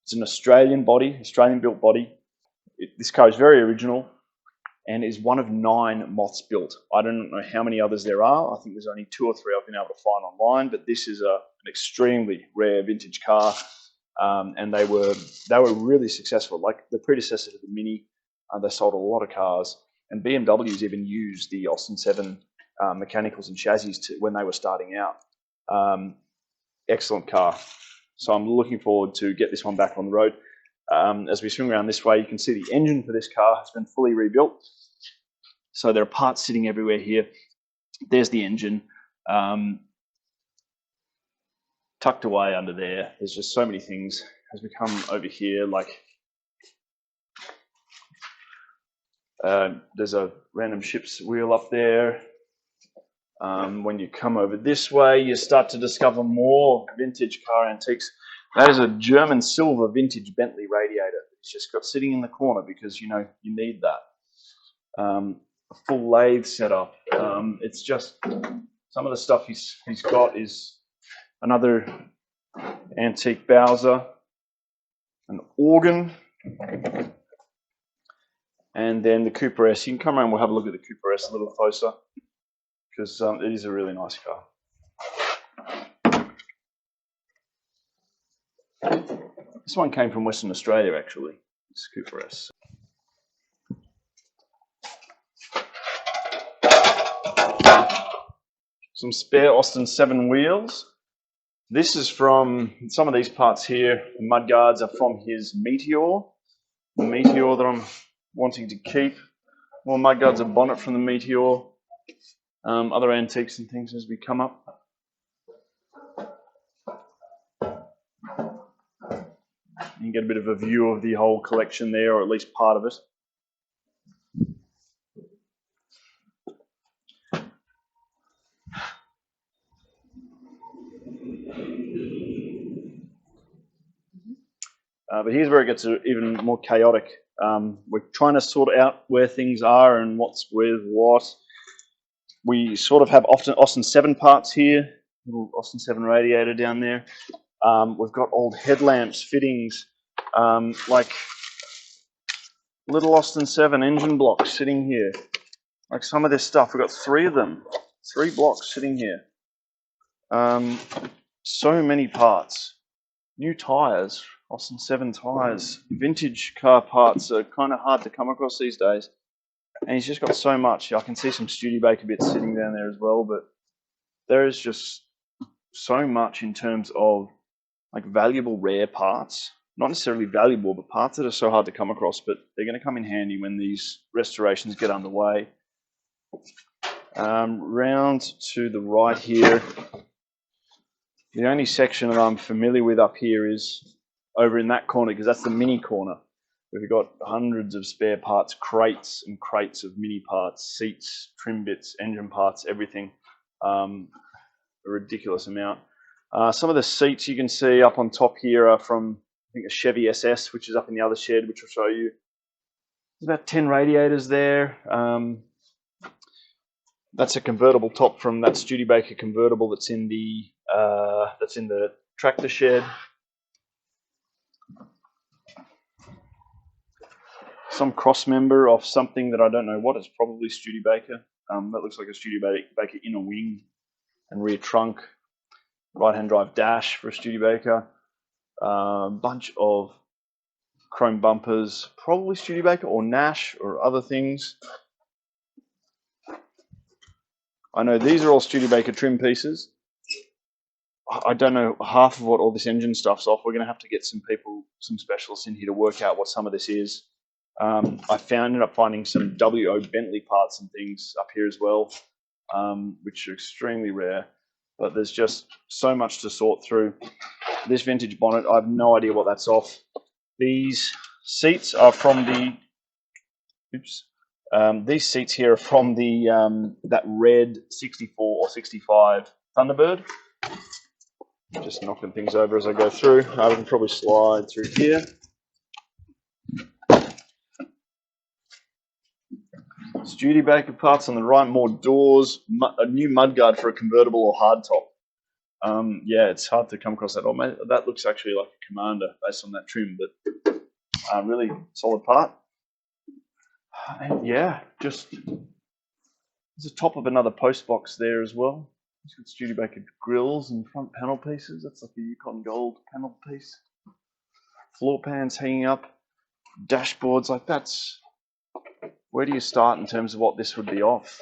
It's an Australian body, Australian built body. This car is very original and is one of 9 Moths built. I don't know how many others there are. I think there's only 2 or 3 I've been able to find online, but this is an extremely rare vintage car. And they were really successful. Like the predecessor to the Mini, they sold a lot of cars, and BMW's even used the Austin 7 mechanicals and chassis when they were starting out. Excellent car. So I'm looking forward to get this one back on the road. As we swing around this way, you can see the engine for this car has been fully rebuilt. So there are parts sitting everywhere here. There's the engine. Tucked away under there. There's just so many things. As we come over here, like there's a random ship's wheel up there. When you come over this way, you start to discover more vintage car antiques. That is a German silver vintage Bentley radiator. It's just got sitting in the corner because, you know, you need that. A full lathe setup. It's just some of the stuff he's got is another antique Bowser, an organ, and then the Cooper S. You can come around, we'll have a look at the Cooper S a little closer, because it is a really nice car. This one came from Western Australia, actually, this Cooper S. Some spare Austin 7 wheels. This is from, some of these parts here, the mudguards are from his Meteor. The Meteor that I'm wanting to keep. More mudguards, a bonnet from the Meteor. Other antiques and things as we come up. You can get a bit of a view of the whole collection there, or at least part of it. But here's where it gets even more chaotic. We're trying to sort out where things are and what's with what. We sort of have Austin 7 parts here, little Austin 7 radiator down there. We've got old headlamps, fittings, like little Austin 7 engine blocks sitting here. Like some of this stuff, we've got 3 of them, 3 blocks sitting here. So many parts. New tyres, Austin 7 tyres. Vintage car parts are kind of hard to come across these days. And he's just got so much. I can see some Studebaker bits sitting down there as well, but there is just so much in terms of like valuable rare parts. Not necessarily valuable, but parts that are so hard to come across, but they're going to come in handy when these restorations get underway. Round to the right here. The only section that I'm familiar with up here is over in that corner, because that's the mini corner. We've got hundreds of spare parts, crates and crates of mini parts, seats, trim bits, engine parts, everything. A ridiculous amount. Some of the seats you can see up on top here are from, I think, a Chevy SS, which is up in the other shed, which I'll show you. There's about 10 radiators there. That's a convertible top from that Studebaker convertible that's in the tractor shed. Some cross member of something that I don't know what. It's probably Studebaker. That looks like a Studebaker inner wing and rear trunk. Right-hand drive dash for a Studebaker. Bunch of chrome bumpers, probably Studebaker or Nash or other things. I know these are all Studebaker trim pieces. I don't know half of what all this engine stuff's off. We're going to have to get some people, some specialists in here to work out what some of this is. I ended up finding some WO Bentley parts and things up here as well, which are extremely rare. But there's just so much to sort through. This vintage bonnet, I have no idea what that's off. These seats are from the... Oops. These seats here are from the that red 64 or 65 Thunderbird. Just knocking things over as I go through. I can probably slide through here. Studebaker parts on the right, more doors, a new mudguard for a convertible or hardtop. Yeah, it's hard to come across that. Oh, mate, that looks actually like a Commander based on that trim, but really solid part. And yeah, just there's a top of another post box there as well. It's got Studebaker grills and front panel pieces. That's like a Yukon Gold panel piece. Floor pans hanging up, dashboards. Like that's, where do you start in terms of what this would be off?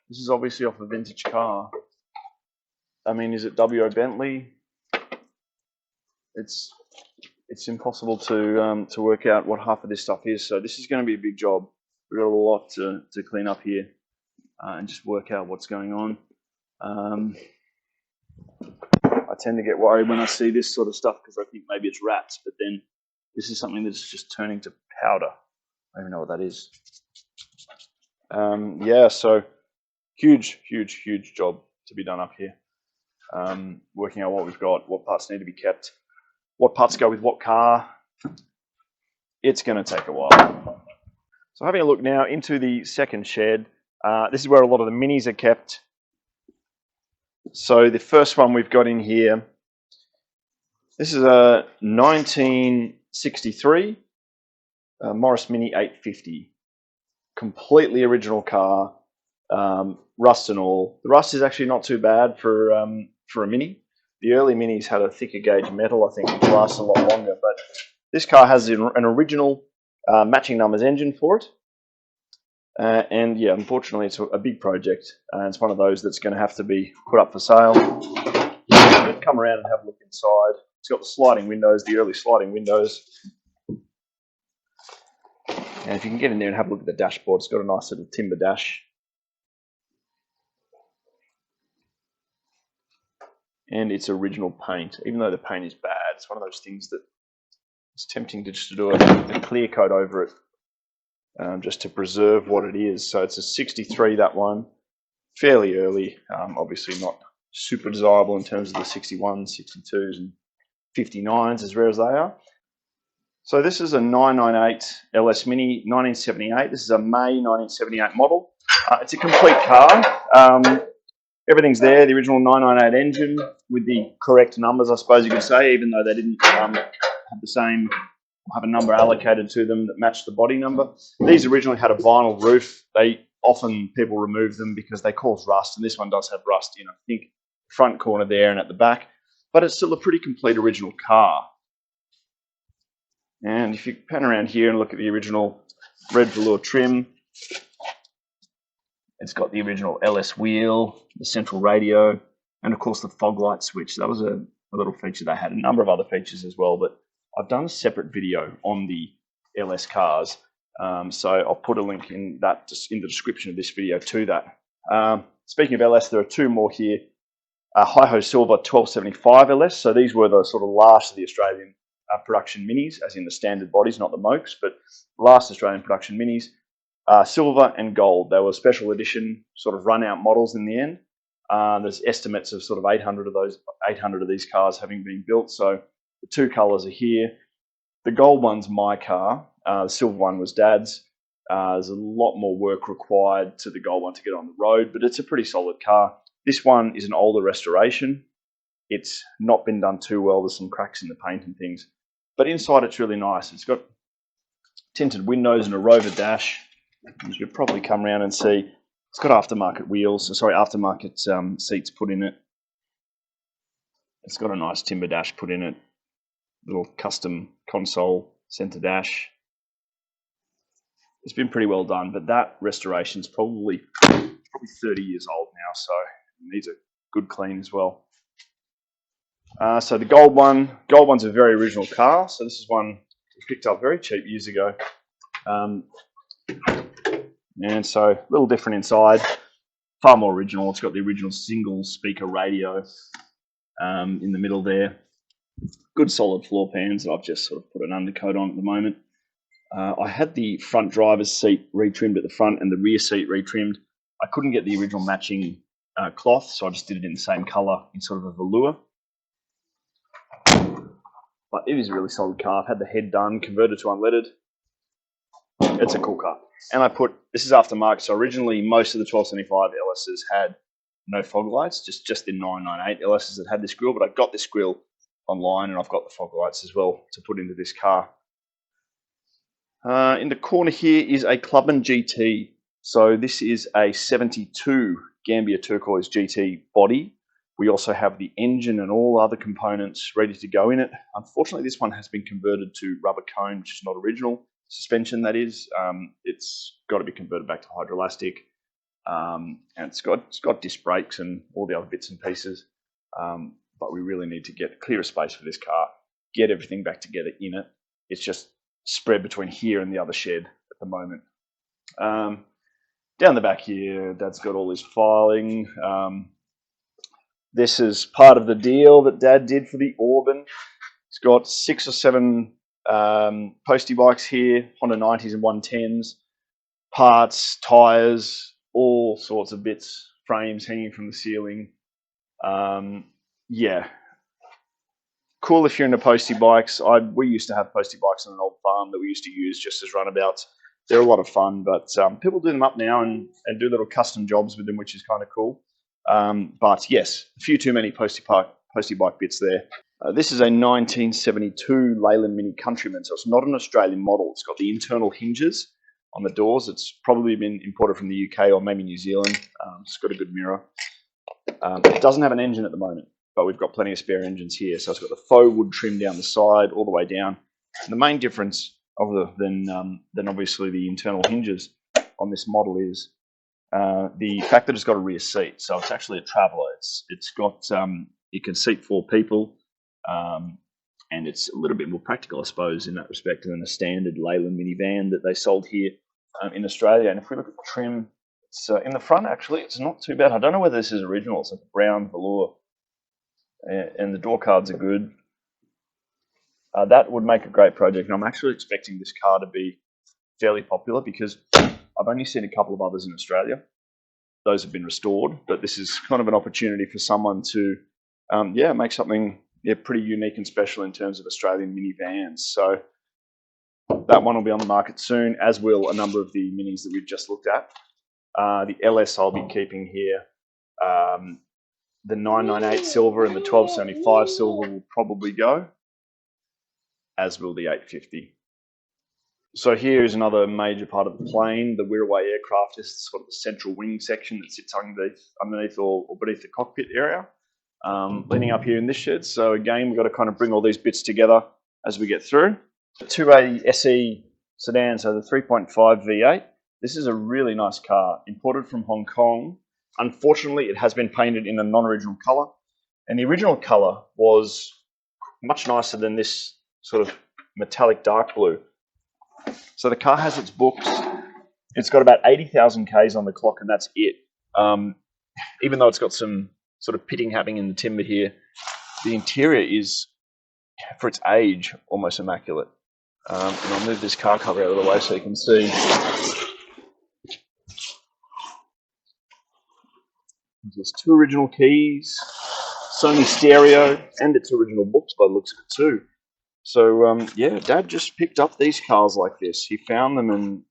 This is obviously off a vintage car. I mean, is it WO Bentley? It's impossible to work out what half of this stuff is. So this is going to be a big job. We've got a lot to clean up here and just work out what's going on. I tend to get worried when I see this sort of stuff because I think maybe it's rats, but then this is something that's just turning to powder. I don't even know what that is. Yeah, so huge job to be done up here. Working out what we've got, what parts need to be kept, what parts go with what car. It's going to take a while. So having a look now into the second shed. This is where a lot of the minis are kept. So the first one we've got in here, this is a 1963 Morris Mini 850. Completely original car, rust and all. The rust is actually not too bad for a Mini. The early Minis had a thicker gauge metal, I think, which lasts a lot longer. But this car has an original matching numbers engine for it. And yeah, unfortunately, it's a big project. It's one of those that's going to have to be put up for sale. Come around and have a look inside. It's got the sliding windows, the early sliding windows. And if you can get in there and have a look at the dashboard, it's got a nice little timber dash. And it's original paint, even though the paint is bad. It's one of those things that it's tempting to just do a clear coat over it, just to preserve what it is. So it's a 63, that one, fairly early, obviously not super desirable in terms of the 61s, 62s, and 59s, as rare as they are. So this is a 998 LS Mini 1978. This is a May 1978 model. It's a complete car. Everything's there, the original 998 engine with the correct numbers, I suppose you could say, even though they didn't have the same, have a number allocated to them that matched the body number. These originally had a vinyl roof. Often people remove them because they cause rust, and this one does have rust in, I think, front corner there and at the back, but it's still a pretty complete original car. And if you pan around here and look at the original red velour trim, it's got the original LS wheel, the central radio, and of course the fog light switch. That was a little feature they had. A number of other features as well, but I've done a separate video on the LS cars, so I'll put a link in that in the description of this video to that. Speaking of LS, there are two more here. Hi-Ho Silver 1275 LS. So these were the sort of last of the Australian production minis, as in the standard bodies, not the Mokes, but last Australian production minis. Silver and gold. They were special edition sort of run-out models in the end. There's estimates of sort of 800 of these cars having been built. So the two colours are here. The gold one's my car. The silver one was Dad's. There's a lot more work required to the gold one to get on the road, but it's a pretty solid car. This one is an older restoration. It's not been done too well. There's some cracks in the paint and things. But inside it's really nice. It's got tinted windows and a Rover dash. You could probably come around and see. It's got aftermarket wheels, aftermarket seats put in it. It's got a nice timber dash put in it. Little custom console, center dash. It's been pretty well done, but that restoration's probably 30 years old now, so it needs a good clean as well. So the gold's a very original car. So this is one we picked up very cheap years ago. And so a little different inside, far more original. It's got the original single speaker radio in the middle there. Good solid floor pans that I've just sort of put an undercoat on at the moment. I had the front driver's seat retrimmed at the front and the rear seat retrimmed. I couldn't get the original matching cloth, so I just did it in the same colour in sort of a velour. But it is a really solid car. I've had the head done, converted to unleaded. It's a cool car. And this is aftermarket, so originally most of the 1275 LSs had no fog lights, just the 998 LSs that had this grille, but I got this grille online and I've got the fog lights as well to put into this car. In the corner here is a Clubman GT. So this is a 72 Gambia Turquoise GT body. We also have the engine and all other components ready to go in it. Unfortunately, this one has been converted to rubber cone, which is not original. Suspension, that is. It's got to be converted back to hydroelastic. And it's got disc brakes and all the other bits and pieces. But we really need to clear a space for this car, get everything back together in it. It's just spread between here and the other shed at the moment. Down the back here, Dad's got all his filing. This is part of the deal that Dad did for the Auburn. He's got 6 or 7 Postie bikes here, Honda 90s and 110s, parts, tyres, all sorts of bits, frames hanging from the ceiling. Yeah. Cool if you're into Postie bikes. We used to have Postie bikes on an old farm that we used to use just as runabouts. They're a lot of fun, but people do them up now and do little custom jobs with them, which is kind of cool. But yes, a few too many Postie bike bits there. This is a 1972 Leyland Mini Countryman, so it's not an Australian model. It's got the internal hinges on the doors. It's probably been imported from the UK or maybe New Zealand. It's got a good mirror. It doesn't have an engine at the moment, but we've got plenty of spare engines here. So it's got the faux wood trim down the side, all the way down. And the main difference, other than obviously the internal hinges on this model, is the fact that it's got a rear seat. So it's actually a traveller. It's got it can seat 4 people, and it's a little bit more practical, I suppose, in that respect than a standard Leyland minivan that they sold here in Australia. And if we look at the trim, it's in the front. Actually, it's not too bad. I don't know whether this is original. It's like a brown velour, and the door cards are good. That would make a great project, and I'm actually expecting this car to be fairly popular because I've only seen a couple of others in Australia. Those have been restored, but this is kind of an opportunity for someone to, make something pretty unique and special in terms of Australian minivans. So That one will be on the market soon, as will a number of the minis that we've just looked at. The LS I'll be keeping here. The 998 silver and the 1275 silver will probably go, as will the 850. So here is another major part of the plane. The Wirraway Aircraft is sort of the central wing section that sits underneath or beneath the cockpit area, leaning up here in this shed. So again, we've got to kind of bring all these bits together as we get through. The 280 SE sedan, so the 3.5 V8. This is a really nice car, imported from Hong Kong. Unfortunately, it has been painted in a non-original colour, and the original colour was much nicer than this sort of metallic dark blue. So the car has its books. It's got about 80,000 Ks on the clock, and that's it. Even though it's got some sort of pitting happening in the timber here, the interior is, for its age, almost immaculate. And I'll move this car cover out of the way so you can see. There's 2 original keys, Sony stereo, and its original books by the looks of it too. So yeah, Dad just picked up these cars like this. He found them, and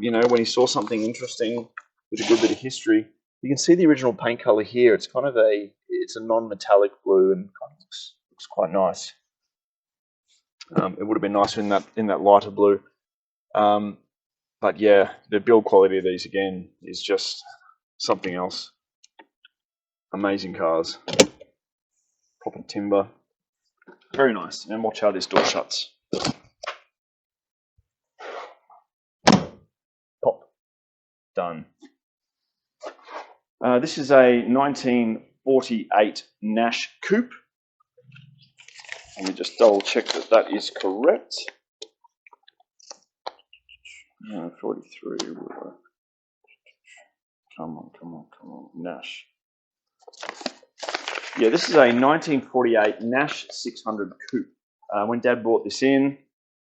you know, when he saw something interesting with a good bit of history, you can see the original paint color here. It's kind of it's a non-metallic blue, and kind of looks quite nice. It would have been nicer in that lighter blue, but yeah, the build quality of these again is just something else. Amazing cars, proper timber, very nice. And watch how this door shuts. Pop, done. This is a 1948 Nash Coupe. Let me just double check that is correct. 43. Come on, Nash. Yeah, this is a 1948 Nash 600 Coupe. When Dad bought this in,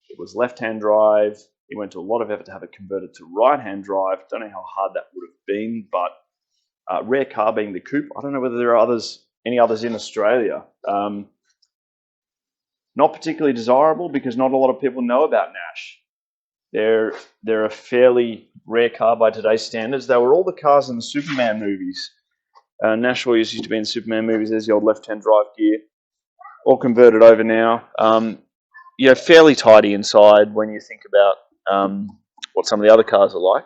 it was left-hand drive. He went to a lot of effort to have it converted to right-hand drive. Don't know how hard that would have been, but rare car being the Coupe. I don't know whether there are any others in Australia. Not particularly desirable because not a lot of people know about Nash. They're a fairly rare car by today's standards. They were all the cars in the Superman movies. Nash always used to be in Superman movies. There's the old left-hand drive gear, all converted over now. You know, fairly tidy inside when you think about what some of the other cars are like.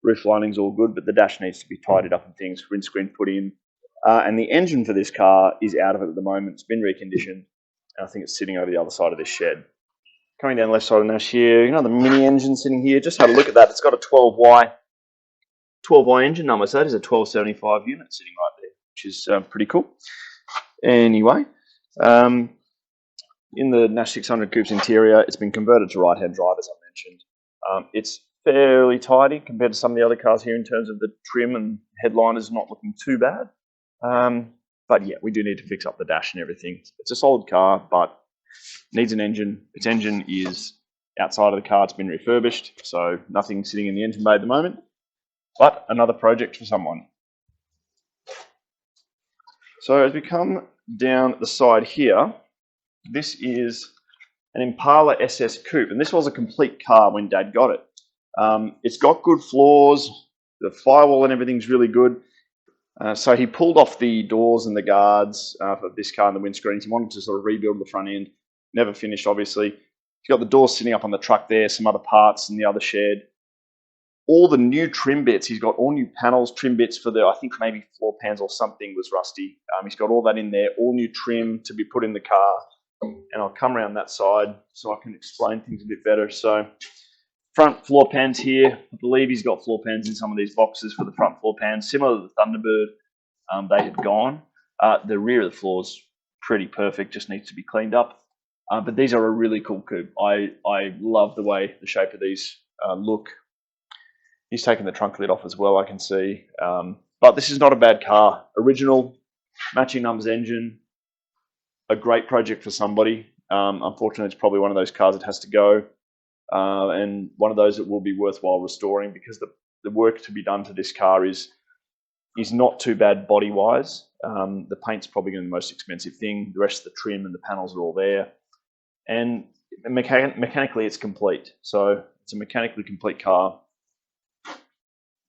Roof lining's all good, but the dash needs to be tidied up and things. Windscreen put in, and the engine for this car is out of it at the moment. It's been reconditioned. I think it's sitting over the other side of this shed. Coming down the left side of Nash here, you know, the mini engine sitting here. Just had a look at that. It's got a 12Y engine number, so that is a 1275 unit sitting right there, which is pretty cool. Anyway, in the Nash 600 Coupe's interior, it's been converted to right-hand drive, as I mentioned. It's fairly tidy compared to some of the other cars here in terms of the trim, and headliners not looking too bad. But yeah, we do need to fix up the dash and everything. It's a solid car, but needs an engine. Its engine is outside of the car. It's been refurbished, so nothing sitting in the engine bay at the moment, but another project for someone. So as we come down the side here, this is an Impala SS Coupe, and this was a complete car when Dad got it. It's got good floors, the firewall and everything's really good. So he pulled off the doors and the guards for this car and the windscreens. He wanted to sort of rebuild the front end. Never finished, obviously. He's got the doors sitting up on the truck there, some other parts in the other shed. All the new trim bits, he's got all new panels, trim bits for I think maybe floor pans or something was rusty. He's got all that in there, all new trim to be put in the car. And I'll come around that side so I can explain things a bit better. So front floor pans here. I believe he's got floor pans in some of these boxes for the front floor pans, similar to the Thunderbird. They had gone. The rear of the floor is pretty perfect, just needs to be cleaned up. But these are a really cool coupe. I love the way the shape of these look. He's taken the trunk lid off as well, I can see. But this is not a bad car. Original, matching numbers engine, a great project for somebody. Unfortunately, it's probably one of those cars that has to go. And one of those that will be worthwhile restoring, because the work to be done to this car is not too bad body-wise. The paint's probably going to be the most expensive thing. The rest of the trim and the panels are all there. And mechanically it's complete. So it's a mechanically complete car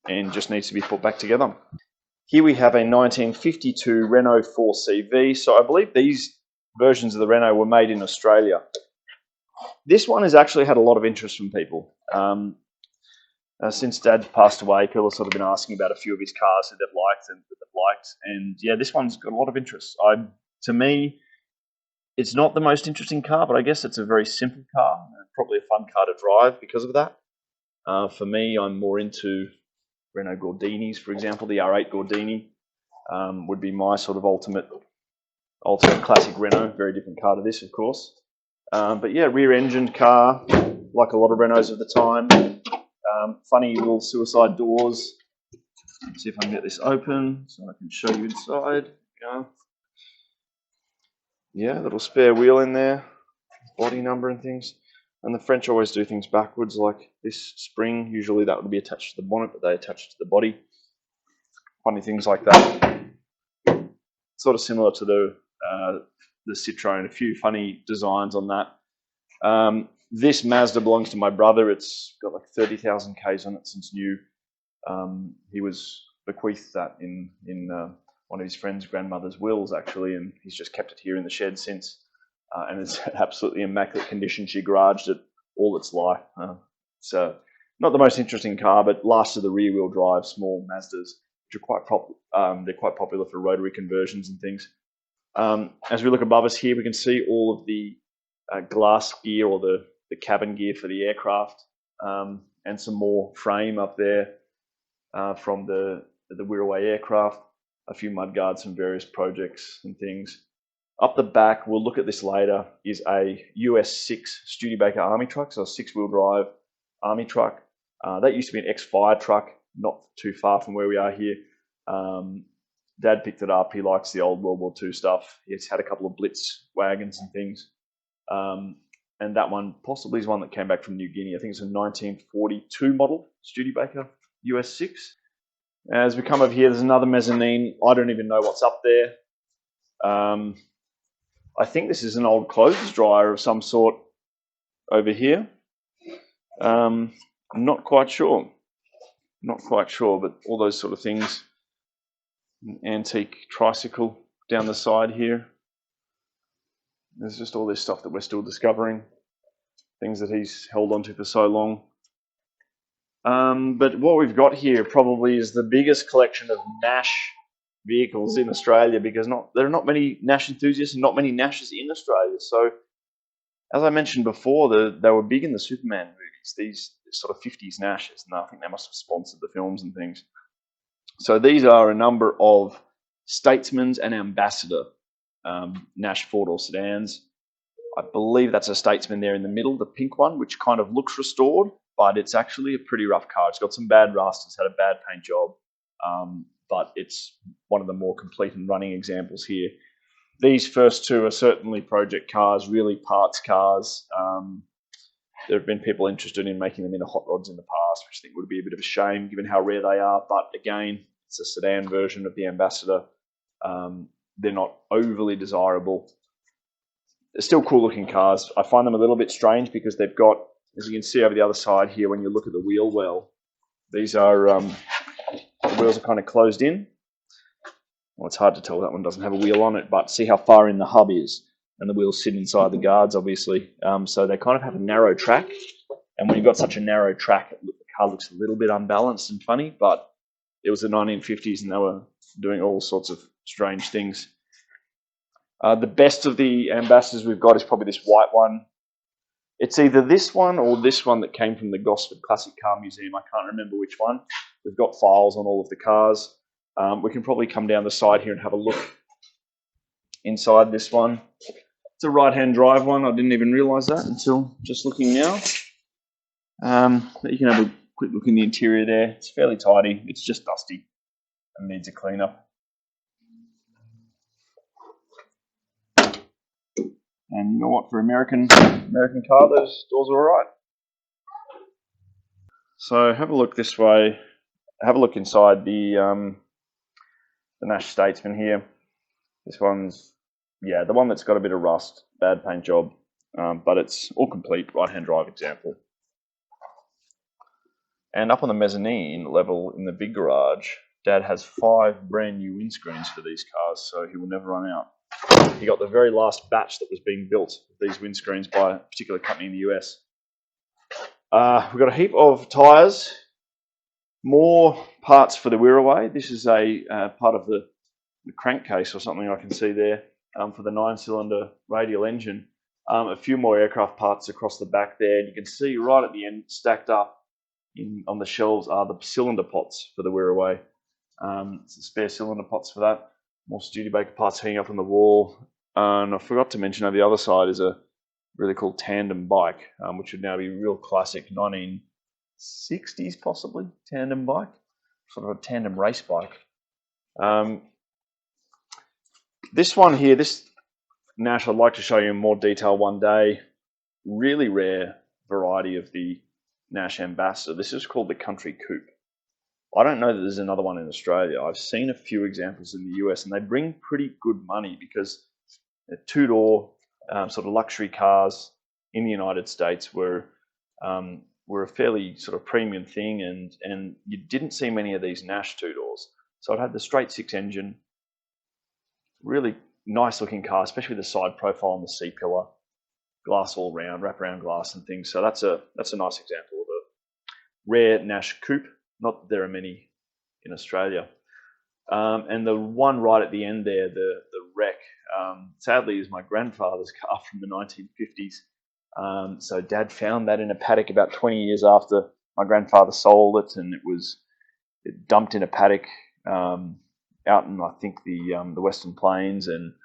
and just needs to be put back together. Here we have a 1952 Renault 4CV. So I believe these versions of the Renault were made in Australia. This one has actually had a lot of interest from people. Since Dad passed away, people have sort of been asking about a few of his cars that they've liked. And yeah, this one's got a lot of interest. To me, it's not the most interesting car, but I guess it's a very simple car and probably a fun car to drive because of that. For me, I'm more into Renault Gordinis, for example. The R8 Gordini would be my sort of ultimate classic Renault. Very different car to this, of course. But yeah, rear-engined car, like a lot of Renaults of the time. Funny little suicide doors. Let's see if I can get this open so I can show you inside. Yeah, little spare wheel in there, body number and things. And the French always do things backwards, like this spring. Usually that would be attached to the bonnet, but they attach it to the body. Funny things like that. Sort of similar to the Citroen. A few funny designs on that. This Mazda belongs to my brother. It's got like 30,000 Ks on it since new. He was bequeathed that in one of his friend's grandmother's wills, actually, and he's just kept it here in the shed since. And it's absolutely immaculate condition. She garaged it all its life. So not the most interesting car, but last of the rear-wheel drive small Mazdas, which are they're quite popular for rotary conversions and things. As we look above us here, we can see all of the glass gear or the cabin gear for the aircraft, and some more frame up there from the Wirraway Aircraft. A few mudguards from various projects and things. Up the back, we'll look at this later, is a US6 Studebaker army truck, so a 6-wheel drive army truck. That used to be an ex-fire truck, not too far from where we are here. Dad picked it up. He likes the old World War II stuff. It's had a couple of Blitz wagons and things. And that one possibly is one that came back from New Guinea. I think it's a 1942 model Studebaker US6. As we come over here, there's another mezzanine. I don't even know what's up there. I think this is an old clothes dryer of some sort over here. I'm not quite sure. Not quite sure, but all those sort of things. An antique tricycle down the side here. There's just all this stuff that we're still discovering. Things that he's held onto for so long. But what we've got here probably is the biggest collection of Nash vehicles in Australia, because there are not many Nash enthusiasts and not many Nashes in Australia. So, as I mentioned before, they were big in the Superman movies, these sort of 50s Nashes, and I think they must have sponsored the films and things. So these are a number of Statesman's and Ambassador Nash four-door sedans. I believe that's a Statesman there in the middle, the pink one, which kind of looks restored, but it's actually a pretty rough car. It's got some bad rust, it's had a bad paint job, but it's one of the more complete and running examples here. These first two are certainly project cars, really parts cars. There have been people interested in making them into hot rods in the past, which I think would be a bit of a shame given how rare they are. But again, it's a sedan version of the Ambassador. They're not overly desirable. They're still cool looking cars. I find them a little bit strange because they've got, as you can see over the other side here, when you look at the wheel well, these are, the wheels are kind of closed in. Well, it's hard to tell, that one doesn't have a wheel on it, but see how far in the hub is. And the wheels sit inside the guards, obviously. So they kind of have a narrow track. And when you've got such a narrow track, the car looks a little bit unbalanced and funny, but it was the 1950s and they were doing all sorts of strange things. The best of the Ambassadors we've got is probably this white one. It's either this one or this one that came from the Gosford Classic Car Museum. I can't remember which one. We've got files on all of the cars. We can probably come down the side here and have a look inside this one. It's a right-hand drive one. I didn't even realise that until just looking now. But you can have a quick look in the interior there. It's fairly tidy. It's just dusty and needs a clean-up. And you know what? For American car, those doors are all right. So have a look this way. Have a look inside the Nash Statesman here. This one's, yeah, the one that's got a bit of rust, bad paint job. but it's all complete, right-hand drive example. And up on the mezzanine level in the big garage, Dad has 5 brand new windscreens for these cars, so he will never run out. He got the very last batch that was being built of these windscreens by a particular company in the US. We've got a heap of tyres, more parts for the Wirraway. This is a part of the crankcase or something I can see there for the 9-cylinder radial engine. A few more aircraft parts across the back there, and you can see right at the end stacked up on the shelves are the cylinder pots for the Wirraway. Some spare cylinder pots for that. More Studebaker parts hanging up on the wall. And I forgot to mention on the other side is a really cool tandem bike, which would now be real classic 1960s possibly tandem bike, sort of a tandem race bike. This one here, this Nash, I'd like to show you in more detail one day. Really rare variety of the Nash Ambassador. This is called the Country Coupe. I don't know that there's another one in Australia. I've seen a few examples in the US, and they bring pretty good money because they're two-door sort of luxury cars in the United States were a fairly sort of premium thing, and you didn't see many of these Nash two-doors. So it had the straight 6 engine, really nice looking car, especially with the side profile and the C-pillar, glass all round, wraparound glass and things. So that's a nice example of a rare Nash coupe. Not that there are many in Australia. And the one right at the end there, the wreck, sadly is my grandfather's car from the 1950s. So Dad found that in a paddock about 20 years after my grandfather sold it, and it dumped in a paddock out in, I think, the Western Plains, and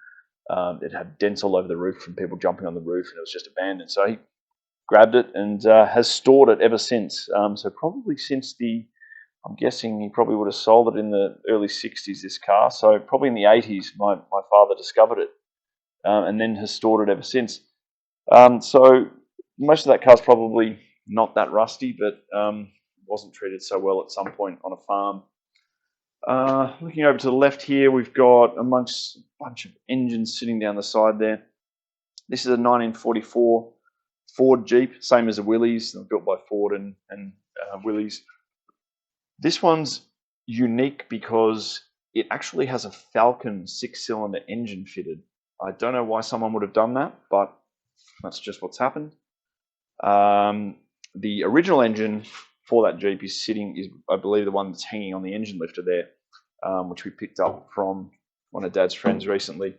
it had dents all over the roof from people jumping on the roof, and it was just abandoned. So he grabbed it and has stored it ever since. So probably since I'm guessing he probably would have sold it in the early 60s, this car. So probably in the 80s, my father discovered it and then has stored it ever since. So most of that car's probably not that rusty, but wasn't treated so well at some point on a farm. Looking over to the left here, we've got a bunch of engines sitting down the side there. This is a 1944 Ford Jeep, same as a Willys, built by Ford and Willys. This one's unique because it actually has a Falcon 6-cylinder engine fitted. I don't know why someone would have done that, but that's just what's happened. The original engine for that Jeep is I believe, the one that's hanging on the engine lifter there, which we picked up from one of Dad's friends recently.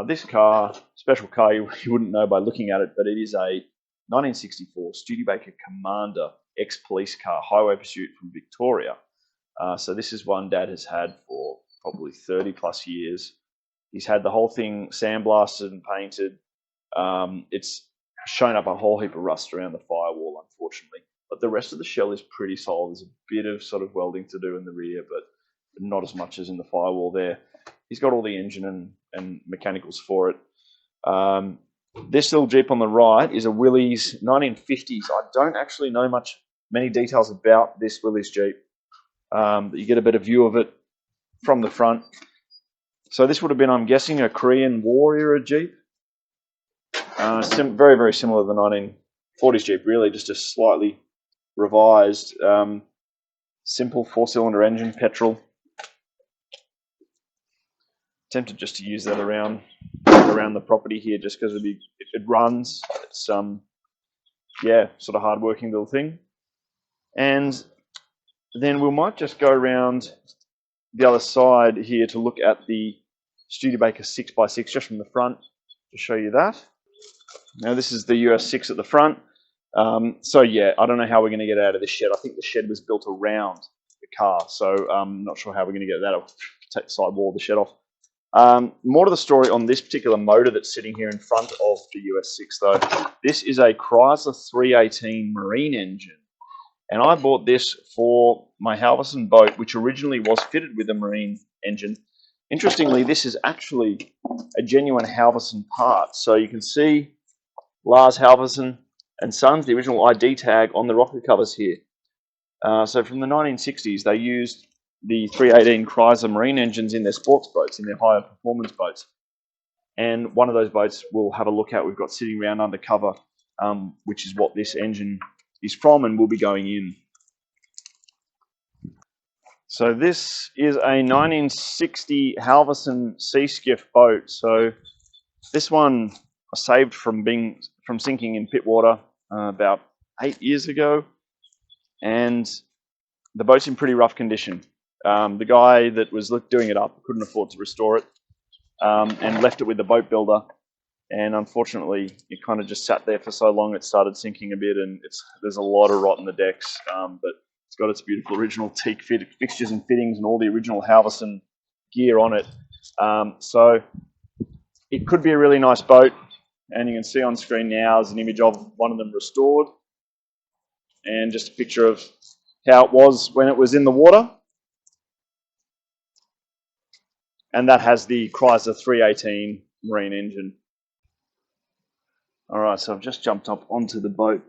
This car, special car, you wouldn't know by looking at it, but it is a 1964 Studebaker Commander ex-police car, highway pursuit from Victoria. So this is one Dad has had for probably 30 plus years. He's had the whole thing sandblasted and painted. It's shown up a whole heap of rust around the firewall, unfortunately. But the rest of the shell is pretty solid. There's a bit of sort of welding to do in the rear, but not as much as in the firewall there. He's got all the engine and mechanicals for it. This little Jeep on the right is a Willys 1950s. I don't actually know many details about this Willys Jeep, but you get a better view of it from the front. So this would have been, I'm guessing, a Korean War era Jeep. Very, very similar to the 1940s Jeep, really, just a slightly revised, simple 4-cylinder engine, petrol. Tempted just to use that around the property here, just because it runs. It's sort of hard-working little thing. And then we might just go around the other side here to look at the Studebaker 6x6 just from the front to show you that. Now this is the US6 at the front. So yeah, I don't know how we're going to get out of this shed. I think the shed was built around the car, so I'm not sure how we're going to get that off. Take the side wall of the shed off. More to the story on this particular motor that's sitting here in front of the US6 though. This is a Chrysler 318 marine engine, and I bought this for my Halvorsen boat, which originally was fitted with a marine engine. Interestingly, this is actually a genuine Halvorsen part. So you can see Lars Halvorsen and Sons, the original ID tag on the rocker covers here. So from the 1960s, they used the 318 Chrysler marine engines in their sports boats, in their higher performance boats. And one of those boats we'll have a look at. We've got sitting around undercover, which is what this engine is from, and we'll be going in. So this is a 1960 Halvorsen Sea Skiff boat. So this one I saved from sinking in pit water about 8 years ago, and the boat's in pretty rough condition. The guy that was doing it up couldn't afford to restore it, and left it with the boat builder. And unfortunately, it kind of just sat there for so long, it started sinking a bit, and there's a lot of rot in the decks. But it's got its beautiful original teak fixtures and fittings and all the original Halvorsen gear on it. So it could be a really nice boat, and you can see on screen now is an image of one of them restored, and just a picture of how it was when it was in the water. And that has the Chrysler 318 marine engine. All right, so I've just jumped up onto the boat.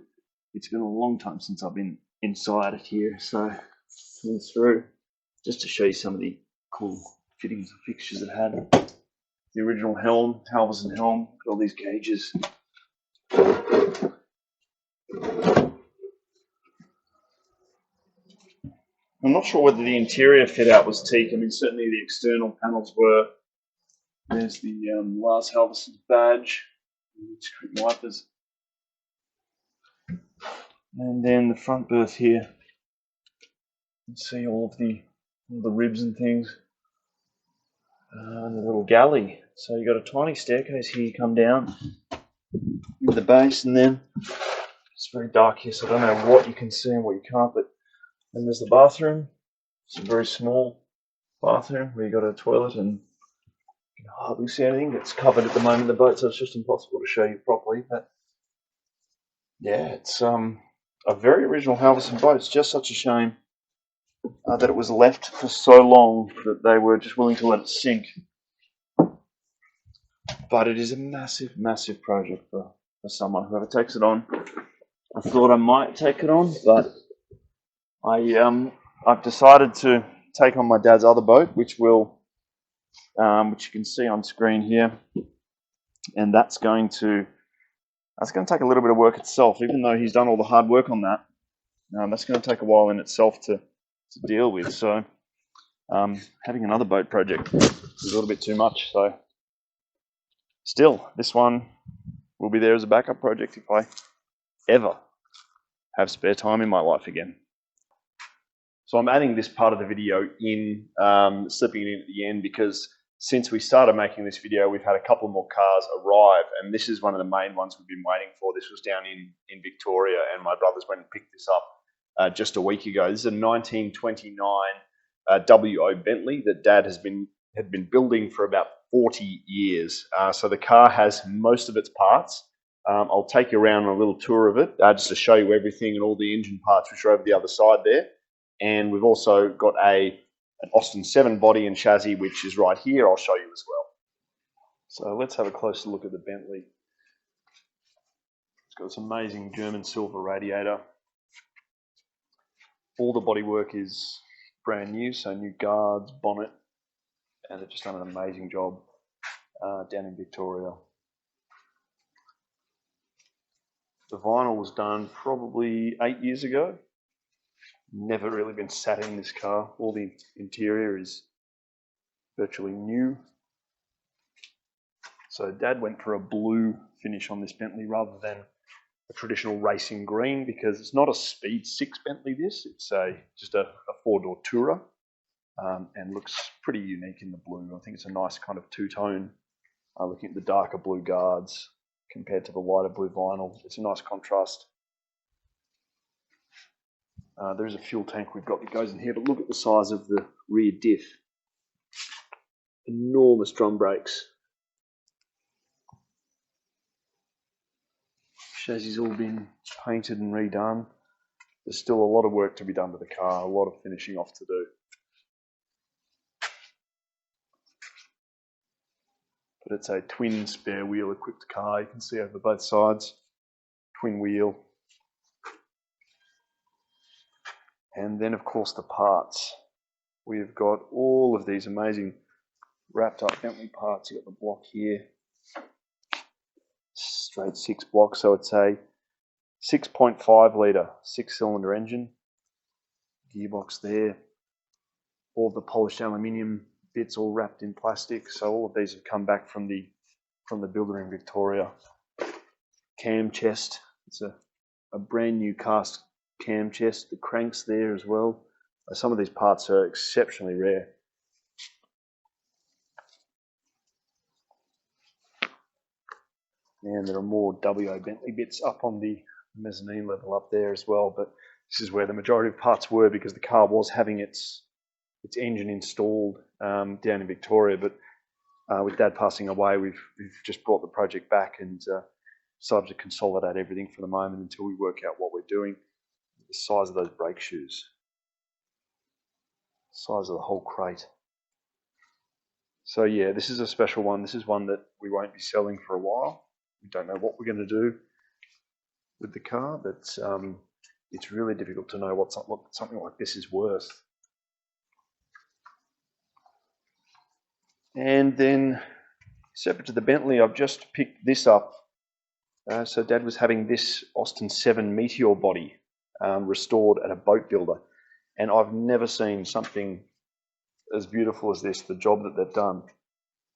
It's been a long time since I've been inside it here, so coming through just to show you some of the cool fittings and fixtures it had. The original helm, Halvorsen helm, got all these gauges. I'm not sure whether the interior fit out was teak. I mean, certainly the external panels were. There's the Lars Halvorsen badge, screen wipers, and then the front berth here. You can see all the ribs and things, and the little galley. So you got a tiny staircase here. You come down with the base, and then it's very dark here, so I don't know what you can see and what you can't. But then there's the bathroom. It's a very small bathroom where you got a toilet and you can hardly see anything. It's covered at the moment, the boat, so it's just impossible to show you properly. But yeah, it's a very original Halvorsen boat. It's just such a shame that it was left for so long that they were just willing to let it sink. But it is a massive, massive project for someone, whoever takes it on. I thought I might take it on, but I've decided to take on my dad's other boat, which you can see on screen here, and that's going to take a little bit of work itself. Even though he's done all the hard work on that, that's going to take a while in itself to deal with. So having another boat project is a little bit too much. So still, this one will be there as a backup project if I ever have spare time in my life again. So I'm adding this part of the video in, slipping it in at the end, because since we started making this video, we've had a couple more cars arrive, and this is one of the main ones we've been waiting for. This was down in Victoria, and my brothers went and picked this up just a week ago. This is a 1929 WO Bentley that Dad had been building for about 40 years. So the car has most of its parts. I'll take you around on a little tour of it just to show you everything and all the engine parts, which are over the other side there. And we've also got an Austin 7 body and chassis, which is right here. I'll show you as well. So let's have a closer look at the Bentley. It's got this amazing German silver radiator. All the bodywork is brand new, so new guards, bonnet, and they've just done an amazing job down in Victoria. The vinyl was done probably 8 years ago. Never really been sat in this car. All the interior is virtually new. So Dad went for a blue finish on this Bentley rather than a traditional racing green, because it's not a Speed 6 Bentley this. It's just a four-door Tourer, and looks pretty unique in the blue. I think it's a nice kind of two-tone, looking at the darker blue guards compared to the lighter blue vinyl. It's a nice contrast. There is a fuel tank we've got that goes in here, but look at the size of the rear diff. Enormous drum brakes. Chassis all been painted and redone. There's still a lot of work to be done to the car, a lot of finishing off to do. But it's a twin spare wheel equipped car. You can see over both sides, twin wheel. And then, of course, the parts. We've got all of these amazing wrapped up Bentley parts. You've got the block here. Straight 6 blocks, so it's a 6.5 litre 6-cylinder engine. Gearbox there. All the polished aluminium bits all wrapped in plastic. So all of these have come back from the builder in Victoria. Cam chest. It's a brand new cast cam chest. The cranks there as well. Some of these parts are exceptionally rare. And there are more WO Bentley bits up on the mezzanine level up there as well. But this is where the majority of parts were, because the car was having its engine installed down in Victoria. But with Dad passing away, we've just brought the project back and decided to consolidate everything for the moment until we work out what we're doing. The size of those brake shoes. Size of the whole crate. So yeah, this is a special one. This is one that we won't be selling for a while. We don't know what we're going to do with the car, but it's really difficult to know what something like this is worth. And then, separate to the Bentley, I've just picked this up. So Dad was having this Austin 7 Meteor Body restored at a boat builder, and I've never seen something as beautiful as this, the job that they've done.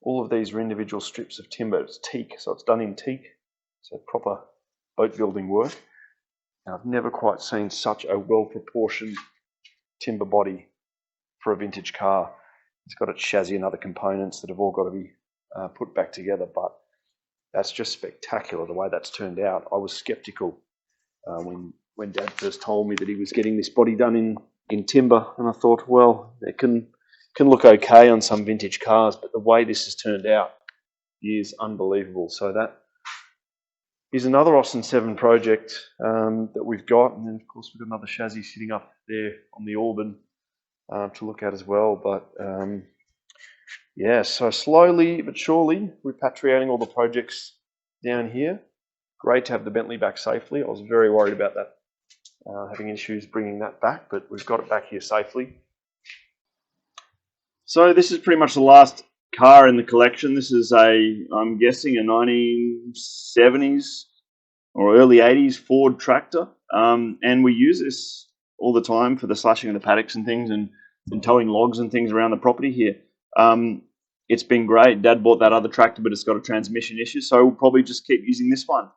All of these are individual strips of timber. It's teak, so it's done in teak. So proper boat building work. And I've never quite seen such a well-proportioned timber body for a vintage car. It's got its chassis and other components that have all got to be put back together, but that's just spectacular the way that's turned out. I was skeptical when Dad first told me that he was getting this body done in timber, and I thought, well, it can look okay on some vintage cars, but the way this has turned out is unbelievable. So that is another Austin 7 project that we've got, and then of course we've got another chassis sitting up there on the Auburn to look at as well. But yeah, so slowly but surely repatriating all the projects down here. Great to have the Bentley back safely. I was very worried about that, having issues bringing that back, but we've got it back here safely. So this is pretty much the last car in the collection. This is I'm guessing a 1970s or early 80s Ford tractor. And we use this all the time for the slashing of the paddocks and things, and towing logs and things around the property here. It's been great. Dad bought that other tractor, but it's got a transmission issue, so we'll probably just keep using this one.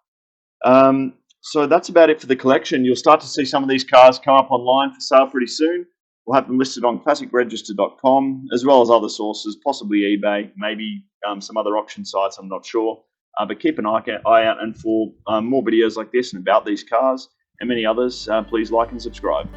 So that's about it for the collection. You'll start to see some of these cars come up online for sale pretty soon. We'll have them listed on classicregister.com, as well as other sources, possibly eBay, maybe some other auction sites, I'm not sure. But keep an eye out, and for more videos like this and about these cars and many others, please like and subscribe.